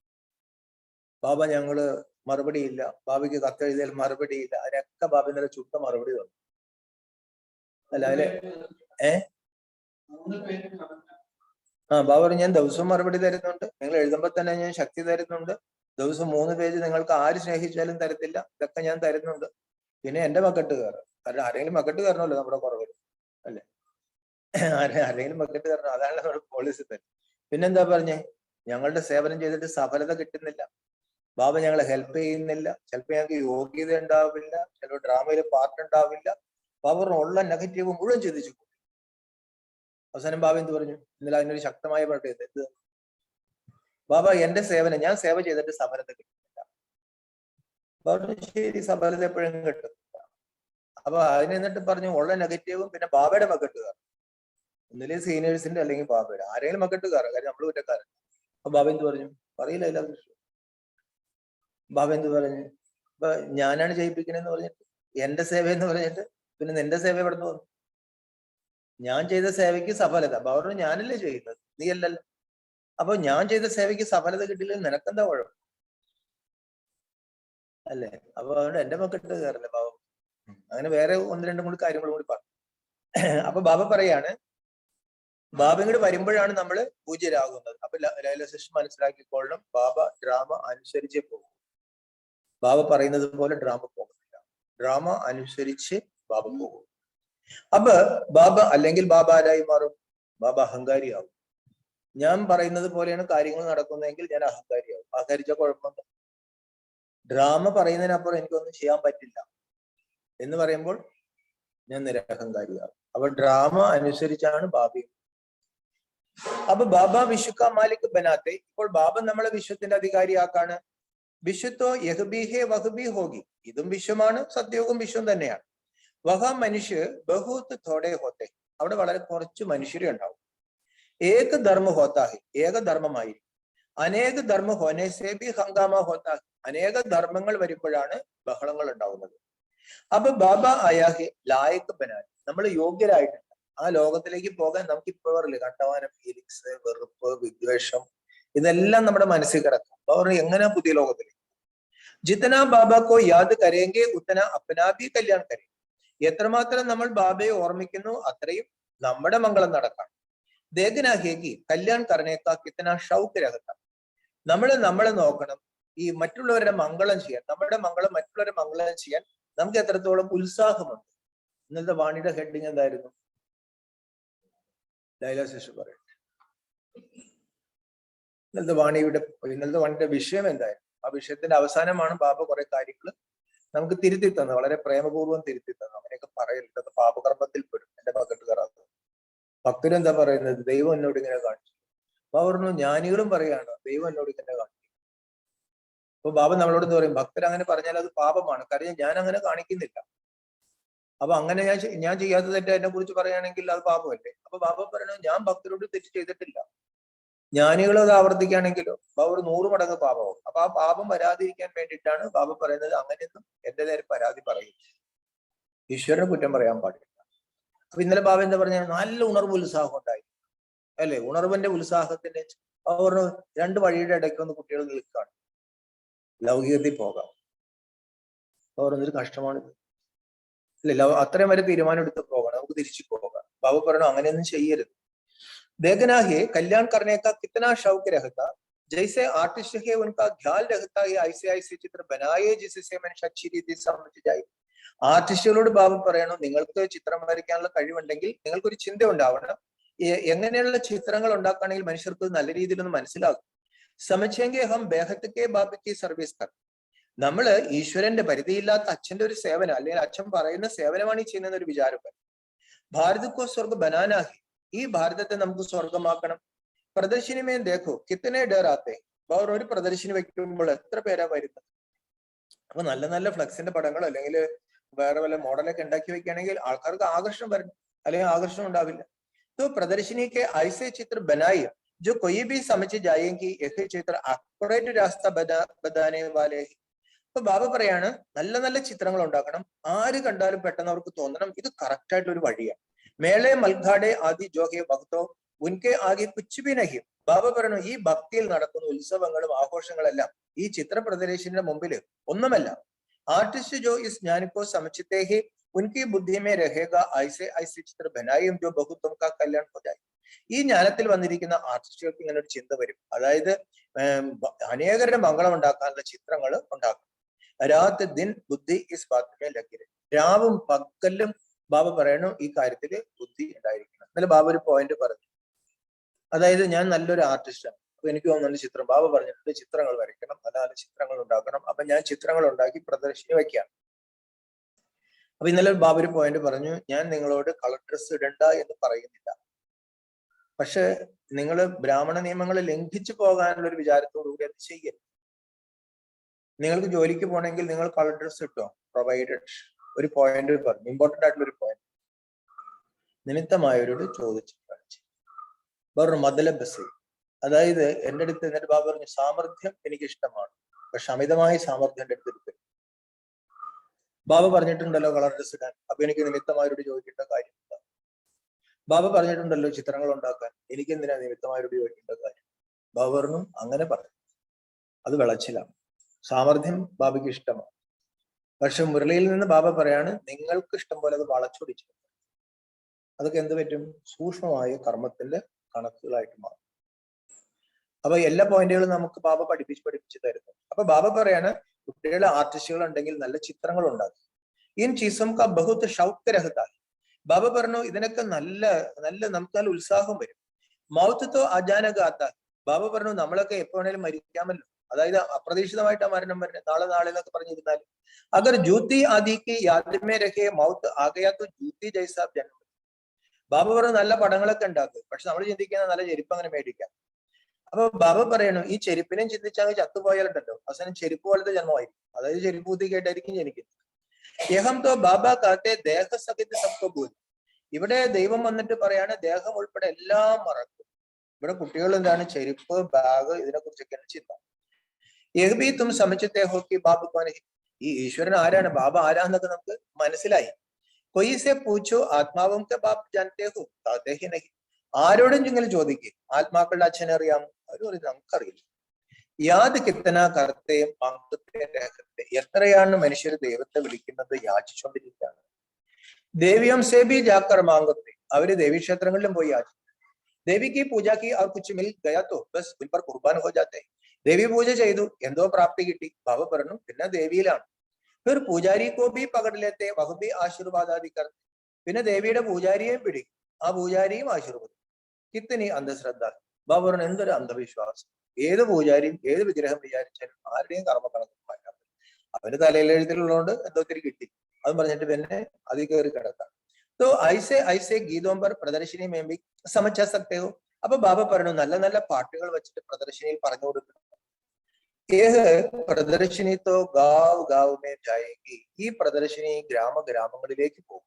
ബാബ ഞങ്ങള് മറുപടിയില്ല, ബാബയ്ക്ക് കത്തെഴുതിയാൽ മറുപടിയില്ല. അതിനൊക്കെ ബാബ ഇന്നലെ ചുട്ട മറുപടി തന്നു. അല്ല അതിലെ ബാബ പറഞ്ഞു ഞാൻ ദിവസവും മറുപടി തരുന്നുണ്ട്, നിങ്ങൾ എഴുതുമ്പോൾ തന്നെ ഞാൻ ശക്തി തരുന്നുണ്ട്. ദിവസം 3 പേജ് നിങ്ങൾക്ക് ആര് സ്നേഹിച്ചാലും തരത്തില്ല, ഇതൊക്കെ ഞാൻ തരുന്നുണ്ട്. പിന്നെ എന്റെ മക്കട്ട് കയറും. കാരണം ആരെങ്കിലും മക്കട്ട് കയറണമല്ലോ നമ്മുടെ കുറവിൽ, അല്ലെ? ആരെങ്കിലും മക്കട്ട് കയറണം, അതാണ് നമ്മുടെ പോളിസി തന്നെ. പിന്നെന്താ പറഞ്ഞേ? ഞങ്ങളുടെ സേവനം ചെയ്തിട്ട് സഫലത കിട്ടുന്നില്ല, ബാബ ഞങ്ങളെ ഹെൽപ്പ് ചെയ്യുന്നില്ല, ചിലപ്പോൾ ഞങ്ങൾക്ക് യോഗ്യത ഉണ്ടാവില്ല, ചിലപ്പോൾ ഡ്രാമയിൽ പാർട്ട് ഉണ്ടാവില്ല. ബാബ ഉള്ള നെഗറ്റീവ് മുഴുവൻ ചിന്തിച്ചു. അവസാനം ബാബ എന്ത് പറഞ്ഞു? ഇന്നലെ അതിനൊരു ശക്തമായ പാട്ട് എന്ത്? ബാബ എന്റെ സേവനം, ഞാൻ സേവ ചെയ്തിട്ട് സഫലത കിട്ടുന്നില്ല. ബാബ ശരി, സഫലത എപ്പോഴും കിട്ടുന്നില്ല. അപ്പൊ അതിന് എന്നിട്ട് പറഞ്ഞു ഉള്ള നെഗറ്റീവും പിന്നെ ബാബയുടെ മക്കട്ട് കയറും. ഒന്നിലെ സീനിയേഴ്സിന്റെ അല്ലെങ്കിൽ ബാബയുടെ ആരെങ്കിലും മക്കട്ട് കയറും, കാര്യം നമ്മൾ കുറ്റക്കാരൻ. അപ്പൊ ബാബ എന്ത് പറഞ്ഞു? പറയില്ല എല്ലാ കൃഷ്ണ. ബാബ എന്ത് പറഞ്ഞു? ഇപ്പൊ ഞാനാണ് ജയിപ്പിക്കണെന്ന് പറഞ്ഞിട്ട്, എന്റെ സേവ എന്ന് പറഞ്ഞിട്ട് പിന്നെ നിന്റെ സേവ എവിടെ നിന്ന് വന്നു? ഞാൻ ചെയ്ത സേവയ്ക്ക് സഫലത ബാബ ഞാനല്ലേ ചെയ്യുന്നത്, നീ അല്ലല്ലോ. അപ്പൊ ഞാൻ ചെയ്ത സേവയ്ക്ക് സഫലത കിട്ടിയില്ലെങ്കിൽ നിനക്കെന്താ കുഴപ്പം, അല്ലേ? അപ്പൊ അതുകൊണ്ട് എന്റെ മക്കട്ട് കയറില്ല ബാബ. അങ്ങനെ വേറെ 1-2 കൂടി കാര്യങ്ങളും കൂടി പറഞ്ഞു. അപ്പൊ ബാബ പറയാണ് ബാബ ഇങ്ങോട്ട് വരുമ്പോഴാണ് നമ്മൾ പൂജ്യരാകുന്നത്. അപ്പൊ ലൈല സിസ്റ്റർ മനസ്സിലാക്കിക്കൊള്ളണം, ബാബ ഡ്രാമ അനുസരിച്ചേ പോകും. ബാബ പറയുന്നത് പോലെ ഡ്രാമ പോകുന്നില്ല, ഡ്രാമ അനുസരിച്ച് ബാബ പോകും. അപ്പൊ ബാബ അല്ലെങ്കിൽ ബാബ ആരായി മാറും? ബാബ അഹങ്കാരിയാവും. ഞാൻ പറയുന്നത് പോലെയാണ് കാര്യങ്ങൾ നടക്കുന്നതെങ്കിൽ ഞാൻ അഹങ്കാരിയാവും. അഹങ്കരിച്ച കുഴപ്പമുണ്ട്. ഡ്രാമ പറയുന്നതിനപ്പുറം എനിക്കൊന്നും ചെയ്യാൻ പറ്റില്ല എന്ന് പറയുമ്പോൾ ഞാൻ നിരഹങ്കാരിയാവും. അപ്പൊ ഡ്രാമ അനുസരിച്ചാണ് ബാബയും. അപ്പൊ ബാബ വിശ്വ മാലിക് ബനാത്തെ. ഇപ്പോൾ ബാബ നമ്മളെ വിശ്വത്തിന്റെ അധികാരിയാക്കാണ്. വിശ്വത്തോ യഹ്ബീഹെ വഹ്ബി ഹോഗി. ഇതും വിശ്വമാണ്, സത്യവും വിശ്വം തന്നെയാണ്. വഹ മനുഷ്യ ബഹുത്ത് തോടെ ഹോത്തെ. അവിടെ വളരെ കുറച്ച് മനുഷ്യരെ ഉണ്ടാവും. ഏക ധർമ്മ ഹോത്താഹി, ഏകധർമ്മമായിരിക്കും. അനേക ധർമ്മ ഹോനെ സേ ബി ഹംഗാമ ഹോത്താഹി. അനേക ധർമ്മങ്ങൾ വരുമ്പോഴാണ് ബഹളങ്ങൾ ഉണ്ടാവുന്നത്. അപ്പൊ ബാബ ആയാഹെ ലായക്ക് ബനാൻ. നമ്മൾ യോഗ്യരായിട്ടുണ്ട് ആ ലോകത്തിലേക്ക് പോകാൻ. നമുക്ക് ഇപ്പോൾ അറിയില്ല കണ്ടവാനം, ഫീലിങ്സ്, വെറുപ്പ്, വിദ്വേഷം, ഇതെല്ലാം നമ്മുടെ മനസ്സിൽ കിടക്കും. അവർ എങ്ങനെ പുതിയ ലോകത്തിലേക്ക്? ജിത്തന ബാബക്കോ യാദ് കരേങ്കെ ഉത്തന അപ്പനാഭി കല്യാൺ കരേ. എത്രമാത്രം നമ്മൾ ബാബയെ ഓർമ്മിക്കുന്നു അത്രയും നമ്മുടെ മംഗളം നടക്കാം. ദേഖനാഹേകി കല്യാൺ കർണേക്ക കിത്തന ഷൗക്ക് രഹത്ത. നമ്മളെ നോക്കണം, ഈ മറ്റുള്ളവരുടെ മംഗളം ചെയ്യാൻ, നമ്മുടെ മംഗളം മറ്റുള്ളവരുടെ മംഗളം ചെയ്യാൻ നമുക്ക് എത്രത്തോളം ഉത്സാഹമുണ്ട്. ഇന്നത്തെ വാണിയുടെ ഹെഡിങ് എന്തായിരുന്നു? ലൈല സിസ്റ്റർ പറയട്ടെ. ഇന്നലത്തെ വാണിയുടെ വിഷയം എന്തായിരുന്നു? ആ വിഷയത്തിന്റെ അവസാനമാണ് ബാബ കുറെ കാര്യങ്ങൾ നമുക്ക് തിരുത്തി തന്നത്, വളരെ പ്രേമപൂർവ്വം തിരുത്തി തന്നത്. അങ്ങനെയൊക്കെ പറയരുത്, ഇതൊക്കെ പാപകർമ്മത്തിൽ പെടും, എന്റെ മകട്ട് കയറാത്തത്. ഭക്തരും എന്താ പറയുന്നത്, ദൈവം എന്നോട് ഇങ്ങനെ കാണിച്ചു. ബാബ പറഞ്ഞു ജ്ഞാനികളും പറയാണ് ദൈവം എന്നോട് ഇങ്ങനെ കാണിച്ചു. അപ്പൊ ബാബ നമ്മളോട് എന്താ പറയും, ഭക്തർ അങ്ങനെ പറഞ്ഞാൽ അത് പാപമാണ്, കാര്യം ഞാൻ അങ്ങനെ കാണിക്കുന്നില്ല. അപ്പൊ അങ്ങനെ ഞാൻ ചെയ്യാത്ത തെറ്റ് എന്നെ കുറിച്ച് പറയുകയാണെങ്കിൽ അത് പാപമല്ലേ? അപ്പൊ ബാബ പറയണു ഞാൻ ഭക്തരോട് തെറ്റ് ചെയ്തിട്ടില്ല. ജ്ഞാനികൾ അത് ആവർത്തിക്കുകയാണെങ്കിലോ ബാബ ഒരു 100 മടങ്ങ് പാപമാവും. അപ്പൊ ആ പാപം വരാതിരിക്കാൻ വേണ്ടിയിട്ടാണ് ബാബ പറയുന്നത് അങ്ങനെയൊന്നും എന്റെ നേരെ പരാതി പറയും, ഈശ്വരനെ കുറ്റം പറയാൻ പാടില്ല. അപ്പൊ ഇന്നലെ ബാബ എന്താ പറഞ്ഞ, നല്ല ഉണർവ് ഉത്സാഹം ഉണ്ടായി അല്ലെ? ഉണർവിന്റെ ഉത്സാഹത്തിന്റെ അവർ 2 വഴിയുടെ ഇടയ്ക്കൊന്ന് കുട്ടികൾ നിൽക്കുകയാണ്, ലൗകികത്തിൽ പോകാം. അവർ പറഞ്ഞൊരു കഷ്ടമാണിത് അല്ലെ, അത്രയും വരെ തീരുമാനം എടുത്ത് പോകണം, നമുക്ക് തിരിച്ചു പോകാം. ബാബു പറഞ്ഞു അങ്ങനെയൊന്നും ചെയ്യരുത്. देखना है कल्याण करने का कितना शौक रहता, जैसे आर्टिस्ट है उनका ख्याल रहता है, ऐसे ऐसे चित्र बनाए जिससे मनुष्य अच्छी रीति समझ जाए. ആർട്ടിസ്റ്റുകളോട് ബാബു പറയണം, നിങ്ങൾക്ക് ചിത്രം വരയ്ക്കാനുള്ള കഴിവുണ്ടെങ്കിൽ നിങ്ങൾക്കൊരു ചിന്ത ഉണ്ടാവണം, എങ്ങനെയുള്ള ചിത്രങ്ങൾ ഉണ്ടാക്കുകയാണെങ്കിൽ മനുഷ്യർക്ക് നല്ല രീതിയിൽ ഒന്ന് മനസ്സിലാകും. സമച്ചെങ്കിൽ ഹം ബേഹത്കെ ബാബയ്ക്ക് സർവീസ് കർ, നമ്മള് ഈശ്വരന്റെ പരിധിയില്ലാത്ത അച്ഛന്റെ ഒരു സേവനം, അല്ലെങ്കിൽ അച്ഛൻ പറയുന്ന സേവനമാണ് ഈ ചെയ്യുന്ന ഒരു വിചാരം. ഭാരതക്കോ സ്വർഗ ബനാനാഹി, ഈ ഭാരതത്തെ നമുക്ക് സ്വർഗമാക്കണം. പ്രദർശിനിമേ ദേഖോ കിത്തനെ ഡേറാത്തെ, ഒരു പ്രദർശിനി വെക്കുമ്പോൾ എത്ര പേരാ വരുന്നത്. അപ്പൊ നല്ല നല്ല ഫ്ലക്സിന്റെ പടങ്ങൾ അല്ലെങ്കിൽ വേറെ വല്ല മോഡലൊക്കെ ഉണ്ടാക്കി വെക്കുകയാണെങ്കിൽ ആൾക്കാർക്ക് ആകർഷണം വരണം, അല്ലെങ്കിൽ ആകർഷണം ഉണ്ടാവില്ല. तो प्रदर्शनी के ऐसे चित्र बनाइए जो कोई भी समझ जाएंगे, ऐसे चित्र अक्यूरेट रास्ता बताने वाले. അപ്പൊ ബാബ പറയാണ് നല്ല നല്ല ചിത്രങ്ങൾ ഉണ്ടാക്കണം, ആര് കണ്ടാലും പെട്ടെന്ന് അവർക്ക് തോന്നണം ഇത് കറക്റ്റ് ആയിട്ടുള്ള ഒരു വഴിയാണ്. മേളെ മൽഘാടെ ആദി ജോഹെ ഭക്തോ ഉൻകെ ആകെ കുച്ച് ഭി നഹി. ബാബ പറയണു ഈ ഭക്തിയിൽ നടക്കുന്ന ഉത്സവങ്ങളും ആഘോഷങ്ങളെല്ലാം ഈ ചിത്ര പ്രദർശനത്തിന്റെ മുമ്പിൽ ഒന്നുമല്ല. ആർട്ടിസ്റ്റ് ജോ ഇസ് ജ്ഞാനിക്കോ സമചിത്തേ ഹി ഉൻകി ബുദ്ധി മേ രഹേഗ ഐസെ ഐസെ ചിത്ര ബനായും ജോ ബഹുത്തും കാ കല്യാൺ ഹോ ജായേ. ഈ ജ്ഞാനത്തിൽ വന്നിരിക്കുന്ന ആർട്ടിസ്റ്റുകൾക്ക് ഇങ്ങനെ ഒരു ചിന്ത വരും, അതായത് അനേകരുടെ മംഗളം ഉണ്ടാക്കാനുള്ള ചിത്രങ്ങൾ ഉണ്ടാക്കും. രാത് ദിൻ ബുദ്ധി ഇസ് ബാത്ത് മേ ലഗി രഹേ, രാവും പകലും ബാബ പറയണു ഈ കാര്യത്തിൽ ബുദ്ധി ഉണ്ടായിരിക്കണം. എന്നാലും ബാബ ഒരു പോയിന്റ് പറഞ്ഞു, അതായത് ഞാൻ നല്ലൊരു ആർട്ടിസ്റ്റാണ്, അപ്പൊ എനിക്ക് നല്ല ചിത്രം ബാബ പറഞ്ഞിട്ടുണ്ട് ചിത്രങ്ങൾ വരയ്ക്കണം, നല്ല നല്ല ചിത്രങ്ങൾ ഉണ്ടാക്കണം. അപ്പൊ ഞാൻ ചിത്രങ്ങൾ ഉണ്ടാക്കി പ്രദർശിനി വയ്ക്കാം. അപ്പൊ ഇന്നലെ ബാബ ഒരു പോയിന്റ് പറഞ്ഞു, ഞാൻ നിങ്ങളോട് കളർ ഡ്രസ് ഇടണ്ട എന്ന് പറയുന്നില്ല, പക്ഷെ നിങ്ങൾ ബ്രാഹ്മണ നിയമങ്ങൾ ലംഘിച്ചു പോകാനുള്ള ഒരു വിചാരത്തോടുകൂടി അത് ചെയ്യരുത്. നിങ്ങൾക്ക് ജോലിക്ക് പോകണമെങ്കിൽ നിങ്ങൾ കളർ ഡ്രസ് ഇട്ടോ, പ്രൊവൈഡഡ്. ഒരു പോയിന്റ് പറഞ്ഞു, ഇമ്പോർട്ടന്റ് ആയിട്ടുള്ള ഒരു പോയിന്റ്. നിമിത്തമായവരോട് ചോദിച്ചു പറഞ്ഞു മദല ബസ്, അതായത് എന്റെ അടുത്ത് എന്നിട്ട് ബാബു പറഞ്ഞു സാമർഥ്യം എനിക്ക് ഇഷ്ടമാണ്, പക്ഷെ അമിതമായ സാമർഥ്യം എന്റെ അടുത്ത് എടുക്കും. ബാബ പറഞ്ഞിട്ടുണ്ടല്ലോ കളർ ഡ്രസ് ഇടാൻ, അപ്പൊ എനിക്ക് നിമിത്തമായവരോട് ചോദിക്കേണ്ട കാര്യമില്ല. ബാബ പറഞ്ഞിട്ടുണ്ടല്ലോ ചിത്രങ്ങൾ ഉണ്ടാക്കാൻ, എനിക്ക് എന്തിനാ നിമിത്തമായവരോട് ചോദിക്കേണ്ട കാര്യം. ബാബ പറഞ്ഞു അങ്ങനെ പറഞ്ഞു, അത് വിളച്ചിലാണ്. സാമർഥ്യം ബാബയ്ക്ക് ഇഷ്ടമാണ്, പക്ഷെ മുരളിയിൽ നിന്ന് ബാബ പറയാണ് നിങ്ങൾക്ക് ഇഷ്ടം പോലെ അത് വളച്ചൊടിച്ചു. അതൊക്കെ എന്ത് പറ്റും, സൂക്ഷ്മമായ കർമ്മത്തിന്റെ കണക്കുകളായിട്ട് മാറും. അപ്പൊ എല്ലാ പോയിന്റുകളും നമുക്ക് ബാബ പഠിപ്പിച്ച് തരുന്നു. അപ്പൊ ബാബ പറയാണ് കുട്ടികളെ ആർട്ടിസ്റ്റുകൾ ഉണ്ടെങ്കിൽ നല്ല ചിത്രങ്ങൾ ഉണ്ടാക്കും. ഇൻ ചീസും കാ ബഹുത്ത് ഷൗക്ക് രഹത്തായി. ബാബ പറഞ്ഞു ഇതിനൊക്കെ നല്ല നമുക്ക് നല്ല ഉത്സാഹം വരും. മൗത്തോ അജാനകാത്ത, ബാബ പറഞ്ഞു നമ്മളൊക്കെ എപ്പോ വേണേലും മരിക്കാമല്ലോ, അതായത് അപ്രതീക്ഷിതമായിട്ട് ആ മരണം വരുന്നത്, നാളെ എന്നൊക്കെ പറഞ്ഞിരുന്നാൽ അഗർ ജൂത്തി ആദിക്ക് യാദ്മേ രഹേ മൗത്ത് ആകയാത്തോ ജൂത്തി ജൈസാ ജന്മം. ബാബ പറഞ്ഞു നല്ല പടങ്ങളൊക്കെ ഉണ്ടാക്കും, പക്ഷെ നമ്മൾ ചിന്തിക്കുന്ന നല്ല ചെരുപ്പ് അങ്ങനെ മേടിക്കാം. അപ്പൊ ബാബ പറയണു ഈ ചെരുപ്പിനെയും ചിന്തിച്ചാൽ ചത്തുപോയാലുണ്ടല്ലോ അവസാനം ചെരുപ്പ് പോലത്തെ ജന്മമായിരിക്കും, അതായത് ചെരുപ്പ് കുത്തിക്കേട്ടായിരിക്കും ജനിക്കുന്നത്. ദേഹം തോ ബാബ കാത്തെ ദേഹസഹിത സബ്കോ ഭൂൽ. ഇവിടെ ദൈവം വന്നിട്ട് പറയാണ് ദേഹം ഉൾപ്പെടെ എല്ലാം മറക്കും. ഇവിടെ കുട്ടികൾ എന്താണ് ചെരുപ്പ്, ബാഗ്, ഇതിനെ കുറിച്ചൊക്കെയാണ് ചിന്ത. യഹ്ബി തും സമചത്തെ ഹോ കി ബാബ കോൻ ഹൈ, ഈ ഈശ്വരൻ ആരാണ്, ബാബ ആരാന്നൊക്കെ നമുക്ക് മനസ്സിലായി. കൊയ്സെ പൂച്ചോ ആത്മാവും കെ ബാബ് ജാനത്തെ ഹോ കാത്തെ ഹി നഹി. ആരോടും നിങ്ങൾ ചോദിക്കും ആത്മാക്കളുടെ അച്ഛനെ അറിയാമോ, അവരും പറയും നമുക്കറിയില്ല. യാത് കിത്തന കർത്തെ മാങ്കത്തെ രഹത്തെ, എത്രയാണ് മനുഷ്യർ ദൈവത്തെ വിളിക്കുന്നത്, യാചിച്ചുകൊണ്ടിരിക്കുകയാണ്. ദേവിയം സേബി ജാക്കർ മാങ്കത്തെ, അവര് ദേവീക്ഷേത്രങ്ങളിലും പോയി യാചിക്കും. ദേവിക്ക് പൂജാക്കി അവർ കുച്ച് മിൽ ഗയാത്തോ ബസ് ഉൻ പർ കുർബാൻ ഹോ ജാത്തെ. ദേവി പൂജ ചെയ്തു, എന്തോ പ്രാപ്തി കിട്ടി, ബാബ പറഞ്ഞു പിന്നെ ദേവിയിലാണ്. ഫിർ പൂജാരി കോ ഭി പകട് ലേത്തെ വഹ് ഭി ആശീർവാദാദി കർത്തെ. പിന്നെ ദേവിയുടെ പൂജാരിയെയും പിടിക്കും, ആ പൂജാരിയും ആശീർവദിക്കും. കിത്തനി അന്ധശ്രദ്ധ. ബാബ പറഞ്ഞു എന്തൊരു അന്ധവിശ്വാസം. ഏത് പൂജാരിയും ഏത് വിഗ്രഹം വിചാരിച്ചാലും ആരുടെയും കർമ്മക്കണക്ക് പറയാം. അവന് തലയിലെഴുത്തിലുള്ളതുകൊണ്ട് എന്തൊത്തിരി കിട്ടി, അതും പറഞ്ഞിട്ട് പിന്നെ അതിൽ കയറി കിടക്കാം. तो ऐसे गीतों पर प्रदर्शनी में भी समझ सकते हो. അപ്പൊ ബാബ പറഞ്ഞു നല്ല നല്ല പാട്ടുകൾ വെച്ചിട്ട് പ്രദർശനിയിൽ പറഞ്ഞു കൊടുക്കണം. പ്രദർശനി തോ ഗാവ് ഗാവ് മേ ജായേഗി. ഈ പ്രദർശനി ഗ്രാമങ്ങളിലേക്ക് പോകും.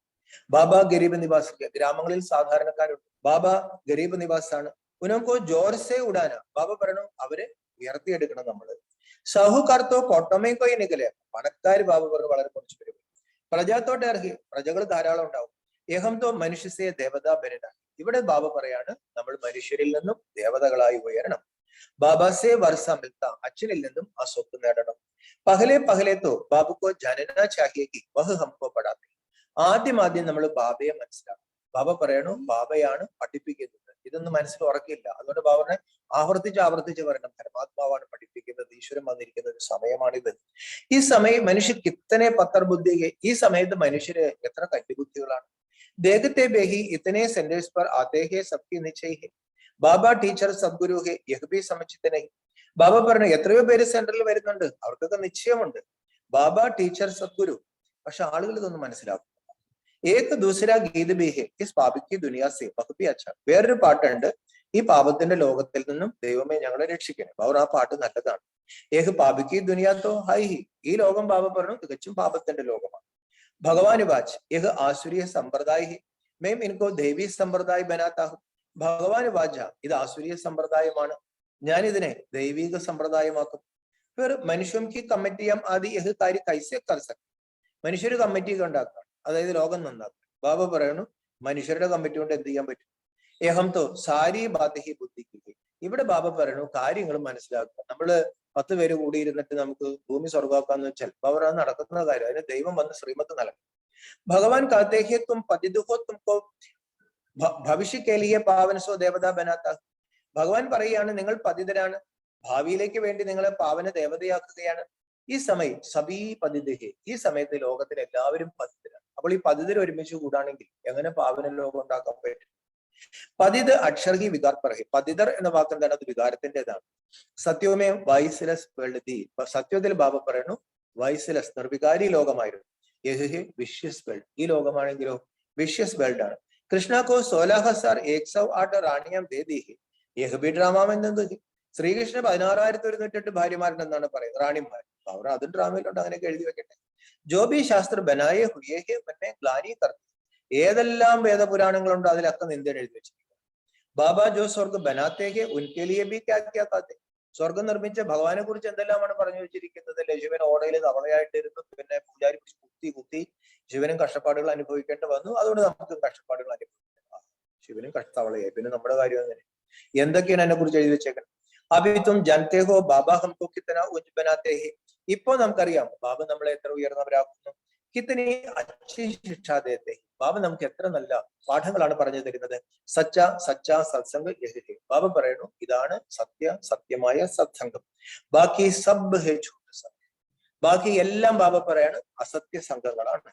ബാബ ഗരീബ് നിവാസ്, ഗ്രാമങ്ങളിൽ സാധാരണക്കാരുണ്ട്. ബാബ ഗരീബ് നിവാസാണ്. ഉनको जोर से उड़ाना. ബാബ പറഞ്ഞു അവരെ ഉയർത്തിയെടുക്കണം നമ്മള്. സാഹുക്കാർ തോ കോട്ടമേ കൊയ് നികലെ. പണക്കാർ ബാബ പറഞ്ഞു വളരെ കുറച്ച് പേര്. പ്രജാത്തോട്ട് ഇറങ്ങി, പ്രജകൾ ധാരാളം ഉണ്ടാവും. ഏഹം തോ മനുഷ്യസേ ദേവതാ ബനന. ഇവിടെ ബാബ പറയാണ് നമ്മൾ മനുഷ്യരിൽ നിന്നും ദേവതകളായി ഉയരണം. ബാബാസെ വർഷ മിൽത്ത. അച്ഛനിൽ നിന്നും ആ സ്വത്ത് നേടണം. പഹലെ തോ ബാബുക്കോ ജനന ചാഹിയേക്ക് വഹ് ഹംകോ പടാത്തെ. ആദ്യം നമ്മൾ ബാബയെ മനസ്സിലാക്കണം. ബാബ പറയണു ബാബയാണ് പഠിപ്പിക്കുന്നത്. ഇതൊന്നും മനസ്സിൽ ഉറക്കില്ല. അതുകൊണ്ട് ബാബനെ ആവർത്തിച്ച് പറയണം പരമാത്മാവാണ് പഠിപ്പിക്കുന്നത്, ഈശ്വരൻ വന്നിരിക്കുന്ന ഒരു സമയമാണിത്. ഈ സമയം മനുഷ്യർ കിത്തനെ പത്തർബുദ്ധി. ഈ സമയത്ത് മനുഷ്യര് എത്ര കല്ലുബുദ്ധികളാണ്. ദേഹത്തെ ബേഹി ഇത്തനെ സെന്റേഴ്സ് पर आते हैं सबकी निश्चय है. ബാബ ടീച്ചർ സദ്ഗുരു ഹെ യഹ് ഭി സമझते नहीं. ബാബ പറഞ്ഞു എത്രയോ പേര് സെന്ററിൽ വരുന്നുണ്ട്, അവർക്കൊക്കെ നിശ്ചയമുണ്ട് ബാബ ടീച്ചർ സദ്ഗുരു. പക്ഷെ ആളുകൾ ഇതൊന്നും മനസ്സിലാക്കും. ഏക് doosra Geet B he is പാപിക്ക് Duniya സെ ബഹുത് ഭി അച്ഛാ. വേറൊരു പാട്ടുണ്ട്, ഈ പാപത്തിന്റെ ലോകത്തിൽ നിന്നും ദൈവമേ ഞങ്ങളെ രക്ഷിക്കണം. അവർ ആ പാട്ട് നല്ലതാണ്. ഏക് പാപിക്ക് ദുനിയാ തോ ഹൈ ഹി. ഈ ലോകം ബാബ പറഞ്ഞു തികച്ചും പാപത്തിന്റെ ലോകമാണ്. ഭഗവാൻ വാച്ച് യഹ് ആസുരീയ സമ്പ്രദായ ഹി മേം ഇൻകോ ദേവി സമ്പ്രദായ ബനാത്താ ഹും. ഭഗവാൻ വാച ഇത് ആസുരീയ സമ്പ്രദായമാണ്, ഞാൻ ഇതിനെ ദൈവിക സമ്പ്രദായമാക്കും. ഫിർ മനുഷ്യം കി കമ്മിറ്റിയം ആദി യഹ് കാര്യ കൈസെ കർ സക്. മനുഷ്യര് കമ്മിറ്റി ഉണ്ടാക്കുക, അതായത് ലോകം നന്നാക്കുക. ബാബ പറയണു മനുഷ്യരുടെ കമ്മിറ്റി കൊണ്ട് എന്ത് ചെയ്യാൻ പറ്റും. ഏഹം തോ സാരി ബാത്ത് ഹി ബുദ്ധിക്ക്. ഇവിടെ ബാബ പറയണു കാര്യങ്ങൾ മനസ്സിലാക്കുക. നമ്മള് 10 പേര് കൂടിയിരുന്നിട്ട് നമുക്ക് ഭൂമി സ്വർഗാക്കാന്ന് വെച്ചാൽ അവർ അത് നടക്കുന്ന കാര്യം. അതിന് ദൈവം വന്ന് ശ്രീമത്ത് നൽകും. ഭഗവാൻ കാത്തേ ഹെ തും പതിതുഹോ തുംകോ ഭവിഷ്യ കേ ലിയേ പാവൻ സോ ദേവതാ ബനാത്ത. ഭഗവാൻ പറയുകയാണ് നിങ്ങൾ പതിതരാണ്, ഭാവിയിലേക്ക് വേണ്ടി നിങ്ങളെ പാവന ദേവതയാക്കുകയാണ്. ഈ സമയം സബീ പതിതഹേ. ഈ സമയത്ത് ലോകത്തിൽ എല്ലാവരും പതിതരാണ്. അപ്പോൾ ഈ പതിതർ ഒരുമിച്ച് കൂടാണെങ്കിൽ എങ്ങനെ പാവന ലോകം ഉണ്ടാക്കാൻ പറ്റും. പതിത് അക്ഷർഹി വികാർ പറയും. പതിതർ എന്ന വാക്ക് എന്താണ്? അത് വികാരത്തിൻ്റെതാണ്. സത്യവുമേ വൈസിലസ് വെളുതി. സത്യത്തിൽ ബാബ പറയുന്നു വൈസിലസ് നിർവികാരി ലോകമായിരുന്നു. യഹ് വിഷ്യസ് വേൾഡ്. ഈ ലോകമാണെങ്കിലോ വിഷ്യസ് വേൾഡ് ആണ്. കൃഷ്ണക്കോ 16,108 റാണിയം ദേദീഹി. യഹ് ബി ഡ്രാമെന്നത് ശ്രീകൃഷ്ണ 16,108 ഭാര്യമാരുണ്ടെന്നാണ് പറയുന്നത്, റാണിമാർ. അവർ അതും ഡ്രാമയിലുണ്ട്, അങ്ങനെയൊക്കെ എഴുതി വെക്കട്ടെ. ജോബി ശാസ്ത്ര ബനായ ഹുയേ മന്നെ ഗ്ലാനി കർത്തി. ഏതെല്ലാം വേദപുരാണങ്ങളുണ്ടോ അതിലൊക്കെ നിന്ദൻ എഴുതി വെച്ചിരിക്കുന്നു. ബാബ ജോ സ്വർഗ് ബനാത്തേക്ക് ഉൻകേലിയെ ബി കാത്തെ. സ്വർഗം നിർമ്മിച്ച ഭഗവാനെ കുറിച്ച് എന്തെല്ലാമാണ് പറഞ്ഞു വെച്ചിരിക്കുന്നത്. ശിവൻ ഓടയിൽ തവളയായിട്ടിരുന്നു, പിന്നെ പൂജാരി കുത്തി ശിവനും കഷ്ടപ്പാടുകൾ അനുഭവിക്കേണ്ടി വന്നു. അതുകൊണ്ട് നമുക്കും കഷ്ടപ്പാടുകൾ അനുഭവിക്കണം. ശിവനും തവളയായി, പിന്നെ നമ്മുടെ കാര്യം അങ്ങനെ. എന്തൊക്കെയാണ് എന്നെ കുറിച്ച് എഴുതി വെച്ചേക്കണം. അഭിത്തും ജനത്തേഹോ ബാബ ഹംകോ കിത്തന ഉഞ്ച് ബനാത്തേ ഹെ. ഇപ്പൊ നമുക്കറിയാം ബാബ നമ്മളെ എത്ര ഉയർന്നവരാക്കുന്നു. കിത്തനി അച്ഛി ശിക്ഷാ ദേത്തെ. ബാബ നമുക്ക് എത്ര നല്ല പാഠങ്ങളാണ് പറഞ്ഞു തരുന്നത്. സച്ച സത്സംഗ് യഹ് ഹെ. ബാബ പറയുന്നു ഇതാണ് സത്യമായ സത്സംഗം. ബാക്കി സബ് ഹെ ഝൂഠ സംഘം. ബാക്കി എല്ലാം ബാബ പറയാണ് അസത്യ സംഘങ്ങളാണ്.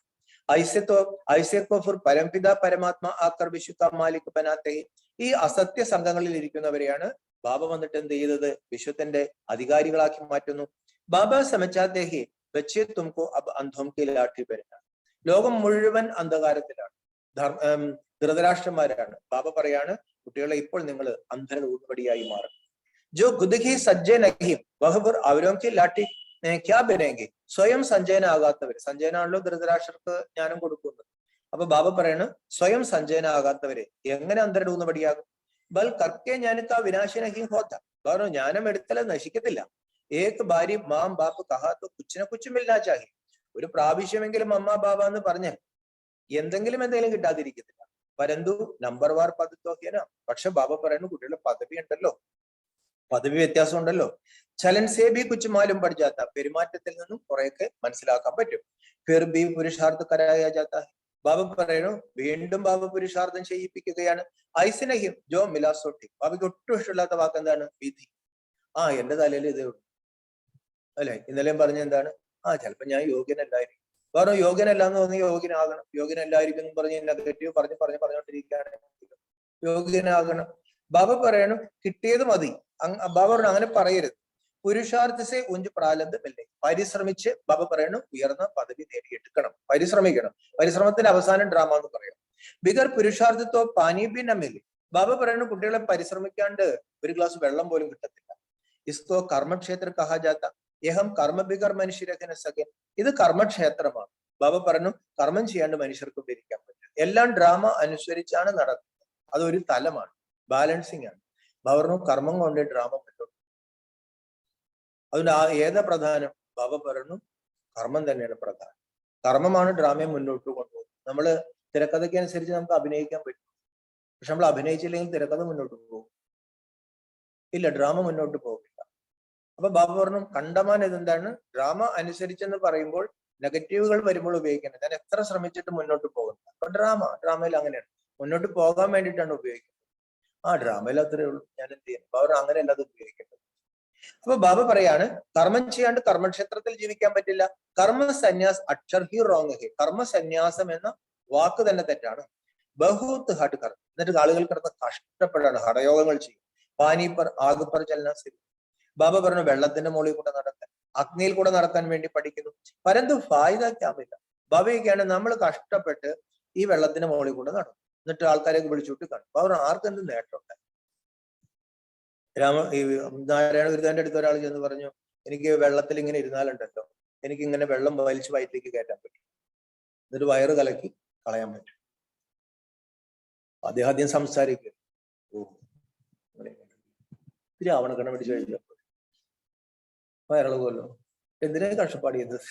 ഐസെക്കോ ഫിർ പരംപിത പരമാത്മ ആക്കർ വിശുദ്ധ മാലിക് ബനാത്തെ. ഈ അസത്യ സംഘങ്ങളിൽ ഇരിക്കുന്നവരെയാണ് ബാബ വന്നിട്ട് എന്ത് ചെയ്തത്, വിശ്വത്തിന്റെ അധികാരികളാക്കി മാറ്റുന്നു. ബാബ സമച്ചാത്തെ ഹി ബച്ചേ തുംകോ അബ് അന്ധോം കി ലാഠി പെരുന്ന. ലോകം മുഴുവൻ അന്ധകാരത്തിലാണ്, ധൃതരാഷ്ട്രന്മാരാണ്. ബാബ പറയാണ് കുട്ടികളെ ഇപ്പോൾ നിങ്ങൾ അന്ധരുടെ ഉൾപ്പടിയായി മാറും. ജോ ഖുദ്ഹി സജ്ജേ നഹീം വഹ്ബർ അവരോം കി ലാഠി ക്യാ ബനേങ്കി. സ്വയം സഞ്ജയനാകാത്തവർ. സഞ്ജയനാണല്ലോ ധൃതരാഷ്ട്രർക്ക് ജ്ഞാനം കൊടുക്കുന്നത്. അപ്പൊ ബാബ പറയണ് സ്വയം സഞ്ജയനാകാത്തവരെ എങ്ങനെ അന്ധരുടെ ഊന്നുപടിയാകും. ബൽ കർക്കെ ജ്ഞാനക്ക വിനാശനഹീം ഹോത്ത. കാരണം ജ്ഞാനം എടുത്താൽ നശിക്കത്തില്ല. ഏക് ബാരി മാം ബാപ്പ് കഹാത്തോ കുച്ചിനെ കുച്ചുമില്ലാ ചാഹി. ഒരു പ്രാവശ്യമെങ്കിലും അമ്മ ബാബ എന്ന് പറഞ്ഞാൽ എന്തെങ്കിലും കിട്ടാതിരിക്കത്തില്ല. പരന്തു നമ്പർ വാർ പദത്വഹ്യന. പക്ഷെ ബാബ പറയുന്നു കുട്ടികളുടെ പദവി ഉണ്ടല്ലോ, പദവി വ്യത്യാസം ഉണ്ടല്ലോ. ചലൻ സേ ബി കുച്ച് മാലും പഠിച്ചാത്ത. പെരുമാറ്റത്തിൽ നിന്നും കുറെയൊക്കെ മനസ്സിലാക്കാൻ പറ്റും. ഫിർ ബി പുരുഷാർത്ഥ കരായ ജാത്ത. ബാബ പറയണു വീണ്ടും ബാബ പുരുഷാർത്ഥം ചെയ്യിപ്പിക്കുകയാണ്. ഐസിനഹിം ജോ മിലാസോട്ടി. ബാബയ്ക്ക് ഒട്ടും ഇഷ്ടമില്ലാത്ത വാക്ക് എന്താണ്? വിധി. എന്റെ തലയിൽ ഇതേ ഉള്ളൂ അല്ലെ. ഇന്നലെയും പറഞ്ഞ എന്താണ്? ചിലപ്പോ ഞാൻ യോഗ്യനല്ലായിരിക്കും. കാരണം യോഗ്യനല്ല എന്ന് തോന്നി യോഗ്യനാകണം. യോഗ്യനല്ലായിരിക്കും എന്ന് പറഞ്ഞ് നെഗറ്റീവ് പറഞ്ഞുകൊണ്ടിരിക്കുകയാണ്. യോഗ്യനാകണം. ബാബ പറയണു കിട്ടിയത് മതി. ബാബ പറഞ്ഞു അങ്ങനെ പറയരുത്. പുരുഷാർത്ഥസെ ഉഞ്ച് പ്രാലബ്ധമില്ലേ, പരിശ്രമിച്ച് ബാബ പറയണു ഉയർന്ന പദവി നേടിയെടുക്കണം, പരിശ്രമിക്കണം. പരിശ്രമത്തിന്റെ അവസാനം ഡ്രാമ എന്ന് പറയാം. ബിഗർ പുരുഷാർത്ഥത്തോ പാനി ബി നമ്മില്ലേ, ബാബ പറയണു കുട്ടികളെ പരിശ്രമിക്കാണ്ട് ഒരു ഗ്ലാസ് വെള്ളം പോലും കിട്ടത്തില്ല. ഇസ്കോ കർമ്മക്ഷേത്ര കഹാജാത്ത യഹം കർമ്മ ബിഗർ മനുഷ്യരകന സകൻ, ഇത് കർമ്മക്ഷേത്രമാണ്. ബാബ പറഞ്ഞു കർമ്മം ചെയ്യാണ്ട് മനുഷ്യർക്ക് ഉപകരിക്കാൻ പറ്റും. എല്ലാം ഡ്രാമ അനുസരിച്ചാണ് നടക്കുന്നത്. അതൊരു തലമാണ്, ബാലൻസിങ് ആണ്. ബാബ പറഞ്ഞു കർമ്മം കൊണ്ട് ഡ്രാമ പറ്റും. അതുകൊണ്ട് ഏതാ പ്രധാനം? ബാബ പറഞ്ഞു കർമ്മം തന്നെയാണ് പ്രധാനം. കർമ്മമാണ് ഡ്രാമയെ മുന്നോട്ട് കൊണ്ടുപോകുന്നത്. നമ്മള് തിരക്കഥയ്ക്ക് അനുസരിച്ച് നമുക്ക് അഭിനയിക്കാൻ പറ്റും, പക്ഷെ നമ്മൾ അഭിനയിച്ചില്ലെങ്കിൽ തിരക്കഥ മുന്നോട്ട് പോകും ഇല്ല, ഡ്രാമ മുന്നോട്ട് പോകില്ല. അപ്പൊ ബാബ പറഞ്ഞു കണ്ടമാൻ ഇതെന്താണ്, ഡ്രാമ അനുസരിച്ചെന്ന് പറയുമ്പോൾ നെഗറ്റീവുകൾ വരുമ്പോൾ ഉപയോഗിക്കുന്നത്. ഞാൻ എത്ര ശ്രമിച്ചിട്ട് മുന്നോട്ട് പോകുന്നത്. അപ്പൊ ഡ്രാമയിൽ അങ്ങനെയാണ്, മുന്നോട്ട് പോകാൻ വേണ്ടിയിട്ടാണ് ഉപയോഗിക്കുന്നത്. ഡ്രാമയിൽ അത്രേ ഉള്ളൂ, ഞാൻ എന്ത് ചെയ്യും? ബാബ അങ്ങനെയല്ല അത് ഉപയോഗിക്കേണ്ടത്. അപ്പൊ ബാബ പറയാണ് കർമ്മം ചെയ്യാണ്ട് കർമ്മക്ഷേത്രത്തിൽ ജീവിക്കാൻ പറ്റില്ല. കർമ്മ സന്യാസ് അക്ഷർ ഹി റോങ് ഹെ, കർമ്മ സന്യാസം എന്ന വാക്ക് തന്നെ തെറ്റാണ്. ബഹുത്ത് ഹട്ട് കർമ്മം, എന്നിട്ട് ആളുകൾ കിടന്ന് കഷ്ടപ്പെടാണ്, ഹഠയോഗങ്ങൾ ചെയ്യും. പാനി പർ ആഗ് പർ ചലന സ്ഥിതി. ബാബ പറഞ്ഞു വെള്ളത്തിന്റെ മുകളിൽ കൂടെ നടക്കാൻ, അഗ്നിയിൽ കൂടെ നടക്കാൻ വേണ്ടി പഠിക്കുന്നു. പരന്തു ഫായിദാക്കാമില്ല. ബാബയൊക്കെയാണ് നമ്മൾ കഷ്ടപ്പെട്ട് ഈ വെള്ളത്തിന്റെ മുകളിൽ കൂടെ നടന്നു, എന്നിട്ട് ആൾക്കാരെയൊക്കെ വിളിച്ചുവിട്ട് കാണും. ബാബ ആർക്കെന്ത് നേട്ടമുണ്ട്? നാരായണ ഗുരുദേവന്റെ അടുത്ത് ഒരാൾ ചെന്ന് പറഞ്ഞു എനിക്ക് വെള്ളത്തിൽ ഇങ്ങനെ ഇരുന്നാലുണ്ടല്ലോ, എനിക്ക് ഇങ്ങനെ വെള്ളം വലിച്ചു വയറ്റിലേക്ക് കയറ്റാൻ പറ്റും, എന്നിട്ട് വയറ് കലക്കി കളയാൻ പറ്റും. അദ്ദേഹം ആദ്യം സംസാരിക്കുക, ഇത്തിരി ആവണക്കണ്ണ പിടിച്ചു കഴിഞ്ഞപ്പോൾ വയറിളകുമല്ലോ, എന്തിനാ കഷ്ടപ്പാട് ചെയ്തത്?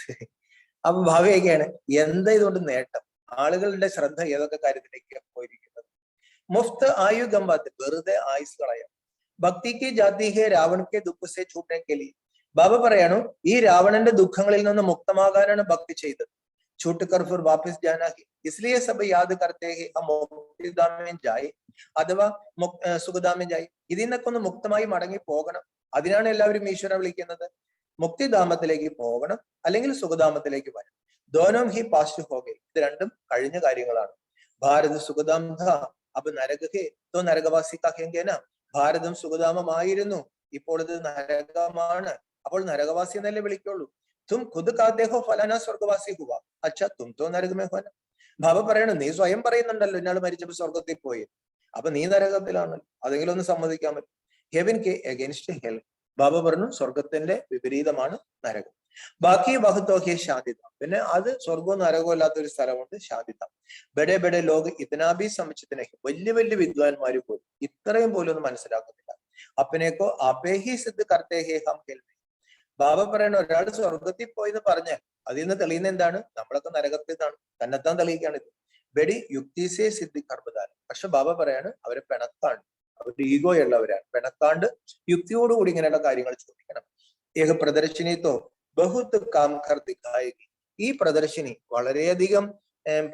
അപ്പൊ ഭാവിയൊക്കെയാണ് എന്താ ഇതുകൊണ്ട് നേട്ടം? ആളുകളുടെ ശ്രദ്ധ ഏതൊക്കെ കാര്യത്തിലേക്ക് പോയിരിക്കുന്നത്? മുഫ്ത് ആയു ഗംബാത്ത്, വെറുതെ ആയുസ് കളയാം. ഭക്തിക്ക് ജാതി ഹേ രാവണക്കെ ദുഃഖസെ ഛൂട്നെ കെ ലിയെ. ബാബ പറയണു ഈ രാവണന്റെ ദുഃഖങ്ങളിൽ നിന്ന് മുക്തമാകാനാണ് ഭക്തി ചെയ്തത്. छूट कर फिर वापस जाना है, इसलिए सब याद करते हैं हम മുക്തിധാം में जाए അഥവാ സുഖധാം में जाए. ഇതിൽ നിന്നൊക്കെ ഒന്ന് മുക്തമായി മടങ്ങി പോകണം. അതിനാണ് എല്ലാവരും ഈശ്വരനെ വിളിക്കുന്നത്. മുക്തിധാമത്തിലേക്ക് പോകണം അല്ലെങ്കിൽ സുഖധാമത്തിലേക്ക് വരണം. ദോനം ഹി പാസ്റ്റ് ഹോകെ, ഇത് രണ്ടും കഴിഞ്ഞ കാര്യങ്ങളാണ്. ഭാരത് സുഖധാം ഥാ അബ് നരക ഹേ തോ നരകവാസി കഹേംഗേ ന. ഭാരതം സുഖധാമമായിരുന്നു, ഇപ്പോൾ ഇത് നരകമാണ്, അപ്പോൾ നരകവാസി എന്നല്ലേ വിളിക്കുള്ളൂ. തും ഖുദ് കാത്തെ ഹോ ഫലാന സ്വർഗവാസി ഹുവ, അച്ഛാ തും തോ നരകമേ ഹോന. ബാബ പറയണു നീ സ്വയം പറയുന്നുണ്ടല്ലോ ഇന്നാൾ മരിച്ചപ്പോ സ്വർഗത്തിൽ പോയി, അപ്പൊ നീ നരകത്തിലാണല്ലോ, അതെങ്കിലും ഒന്ന് സമ്മതിക്കാൻ പറ്റും. ഹെവൻ കെ അഗൈൻസ്റ്റ് ഹെൽ, ബാബ പറഞ്ഞു സ്വർഗത്തിന്റെ വിപരീതമാണ് നരകം. ബാക്കി വഹത്തോഹെ ശാന്തിത, പിന്നെ അത് സ്വർഗവും നരകവും അല്ലാത്ത ഒരു സ്ഥലമുണ്ട്, ശാന്തിത. ബഡെ ബഡെ ലോക ഇതനാബി സമചിതനെ, വലിയ വലിയ വിദ്വാൻമാര് പോലും ഇത്രയും പോലും ഒന്നും മനസ്സിലാക്കുന്നില്ല. അപ്പനേക്കോ ആപേ ഹി സിദ്ധ കർത്തേ ഹേ ഹം ഹെൽമേ. ബാബ പറയണ ഒരാൾ സ്വർഗത്തിൽ പോയി എന്ന് പറഞ്ഞാൽ അതിൽ നിന്ന് തെളിയുന്ന എന്താണ്? നമ്മളൊക്കെ നരകത്തിലാണ്, തന്നെത്താൻ തെളിയിക്കാണിത്. ബെഡി യുക്തിസേ സിദ്ധി കർമ്മദാനം. പക്ഷെ ബാബ പറയാണ് അവരെ പിണക്കാണ്, അവരുടെ ഈഗോയുള്ളവരാണ്. പിണക്കാണ്ട് യുക്തിയോടുകൂടി ഇങ്ങനെയുള്ള കാര്യങ്ങൾ ചോദിക്കണം. ഏക പ്രദർശിനിത്തോ ബഹുത്ത് കാം കർ ദിഖായേഗി, ഈ പ്രദർശിനി വളരെയധികം